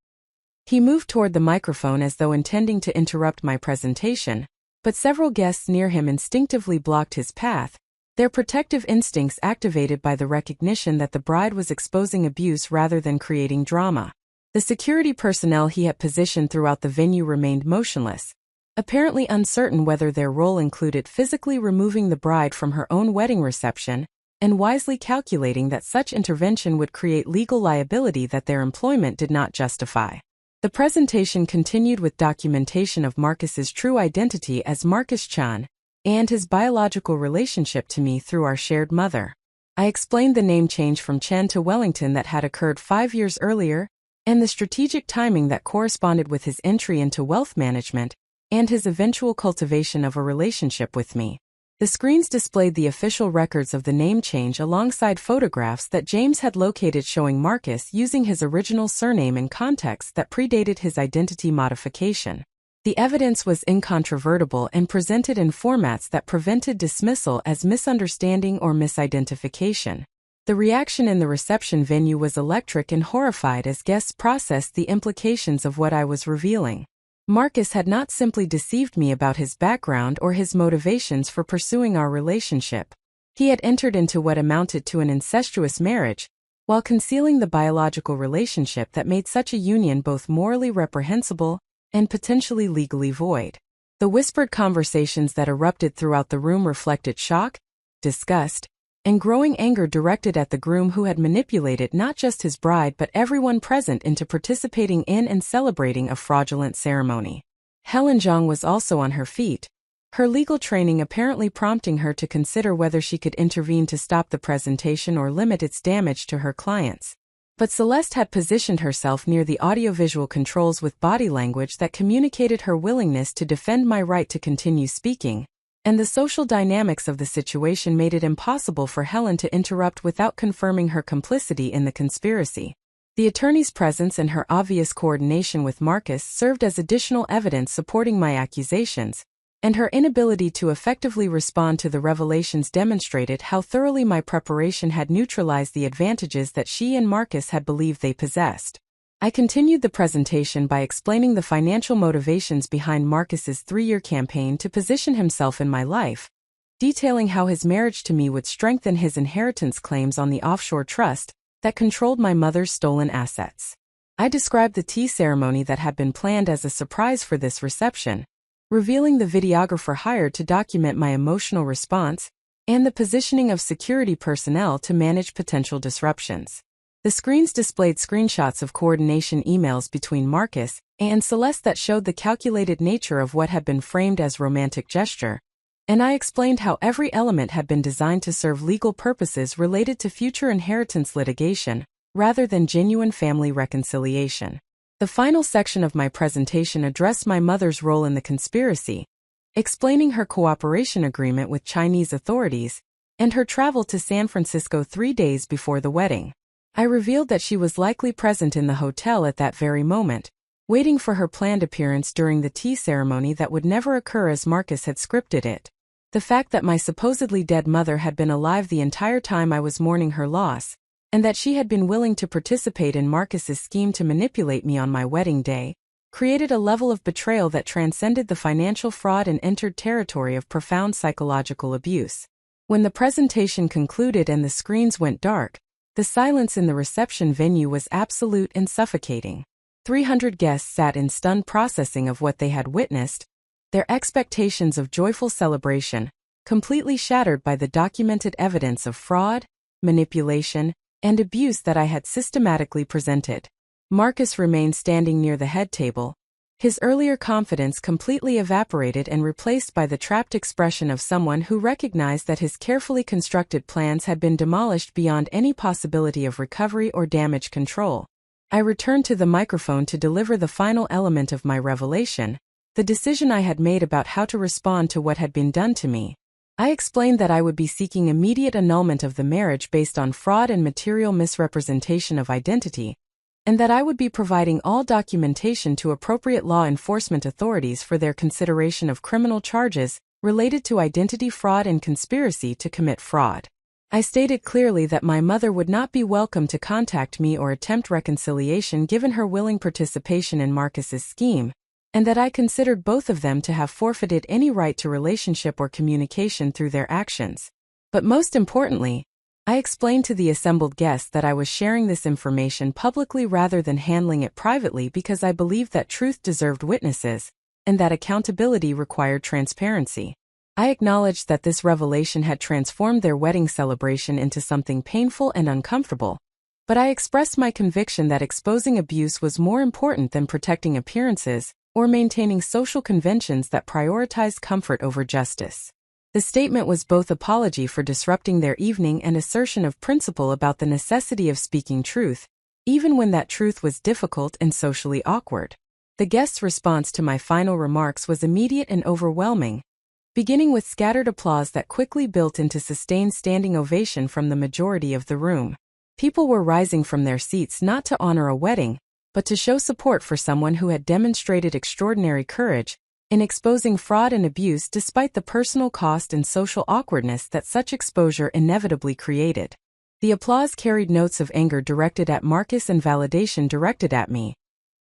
He moved toward the microphone as though intending to interrupt my presentation, but several guests near him instinctively blocked his path, their protective instincts activated by the recognition that the bride was exposing abuse rather than creating drama. The security personnel he had positioned throughout the venue remained motionless, apparently uncertain whether their role included physically removing the bride from her own wedding reception, and wisely calculating that such intervention would create legal liability that their employment did not justify. The presentation continued with documentation of Marcus's true identity as Marcus Chan, and his biological relationship to me through our shared mother. I explained the name change from Chen to Wellington that had occurred 5 years earlier, and the strategic timing that corresponded with his entry into wealth management, and his eventual cultivation of a relationship with me. The screens displayed the official records of the name change alongside photographs that James had located showing Marcus using his original surname in context that predated his identity modification. The evidence was incontrovertible and presented in formats that prevented dismissal as misunderstanding or misidentification. The reaction in the reception venue was electric and horrified as guests processed the implications of what I was revealing. Marcus had not simply deceived me about his background or his motivations for pursuing our relationship. He had entered into what amounted to an incestuous marriage, while concealing the biological relationship that made such a union both morally reprehensible and potentially legally void. The whispered conversations that erupted throughout the room reflected shock, disgust, and growing anger directed at the groom who had manipulated not just his bride but everyone present into participating in and celebrating a fraudulent ceremony. Helen Zhang was also on her feet, her legal training apparently prompting her to consider whether she could intervene to stop the presentation or limit its damage to her clients. But Celeste had positioned herself near the audiovisual controls with body language that communicated her willingness to defend my right to continue speaking, and the social dynamics of the situation made it impossible for Helen to interrupt without confirming her complicity in the conspiracy. The attorney's presence and her obvious coordination with Marcus served as additional evidence supporting my accusations, and her inability to effectively respond to the revelations demonstrated how thoroughly my preparation had neutralized the advantages that she and Marcus had believed they possessed. I continued the presentation by explaining the financial motivations behind Marcus's 3-year campaign to position himself in my life, detailing how his marriage to me would strengthen his inheritance claims on the offshore trust that controlled my mother's stolen assets. I described the tea ceremony that had been planned as a surprise for this reception, revealing the videographer hired to document my emotional response and the positioning of security personnel to manage potential disruptions. The screens displayed screenshots of coordination emails between Marcus and Celeste that showed the calculated nature of what had been framed as romantic gesture, and I explained how every element had been designed to serve legal purposes related to future inheritance litigation, rather than genuine family reconciliation. The final section of my presentation addressed my mother's role in the conspiracy, explaining her cooperation agreement with Chinese authorities and her travel to San Francisco 3 days before the wedding. I revealed that she was likely present in the hotel at that very moment, waiting for her planned appearance during the tea ceremony that would never occur as Marcus had scripted it. The fact that my supposedly dead mother had been alive the entire time I was mourning her loss, and that she had been willing to participate in Marcus's scheme to manipulate me on my wedding day, created a level of betrayal that transcended the financial fraud and entered territory of profound psychological abuse. When the presentation concluded and the screens went dark, the silence in the reception venue was absolute and suffocating. 300 guests sat in stunned processing of what they had witnessed, their expectations of joyful celebration completely shattered by the documented evidence of fraud, manipulation, and abuse that I had systematically presented. Marcus remained standing near the head table, his earlier confidence completely evaporated and replaced by the trapped expression of someone who recognized that his carefully constructed plans had been demolished beyond any possibility of recovery or damage control. I returned to the microphone to deliver the final element of my revelation, the decision I had made about how to respond to what had been done to me. I explained that I would be seeking immediate annulment of the marriage based on fraud and material misrepresentation of identity, and that I would be providing all documentation to appropriate law enforcement authorities for their consideration of criminal charges related to identity fraud and conspiracy to commit fraud. I stated clearly that my mother would not be welcome to contact me or attempt reconciliation given her willing participation in Marcus's scheme, and that I considered both of them to have forfeited any right to relationship or communication through their actions. But most importantly, I explained to the assembled guests that I was sharing this information publicly rather than handling it privately because I believed that truth deserved witnesses, and that accountability required transparency. I acknowledged that this revelation had transformed their wedding celebration into something painful and uncomfortable, but I expressed my conviction that exposing abuse was more important than protecting appearances or maintaining social conventions that prioritized comfort over justice. The statement was both apology for disrupting their evening and assertion of principle about the necessity of speaking truth, even when that truth was difficult and socially awkward. The guests' response to my final remarks was immediate and overwhelming, beginning with scattered applause that quickly built into sustained standing ovation from the majority of the room. People were rising from their seats not to honor a wedding, but to show support for someone who had demonstrated extraordinary courage in exposing fraud and abuse despite the personal cost and social awkwardness that such exposure inevitably created. The applause carried notes of anger directed at Marcus and validation directed at me,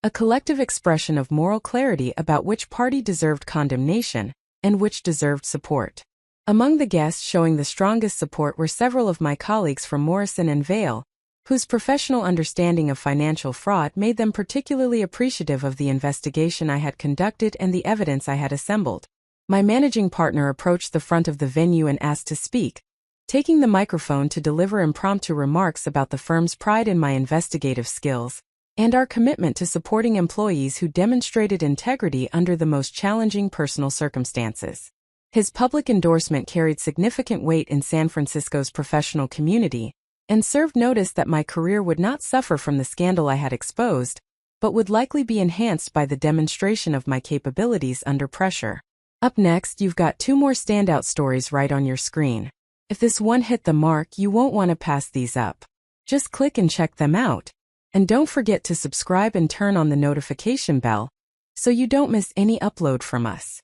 a collective expression of moral clarity about which party deserved condemnation and which deserved support. Among the guests showing the strongest support were several of my colleagues from Morrison and Vail, whose professional understanding of financial fraud made them particularly appreciative of the investigation I had conducted and the evidence I had assembled. My managing partner approached the front of the venue and asked to speak, taking the microphone to deliver impromptu remarks about the firm's pride in my investigative skills and our commitment to supporting employees who demonstrated integrity under the most challenging personal circumstances. His public endorsement carried significant weight in San Francisco's professional community, and served notice that my career would not suffer from the scandal I had exposed, but would likely be enhanced by the demonstration of my capabilities under pressure. Up next, you've got 2 more standout stories right on your screen. If this one hit the mark, you won't want to pass these up. Just click and check them out. And don't forget to subscribe and turn on the notification bell so you don't miss any upload from us.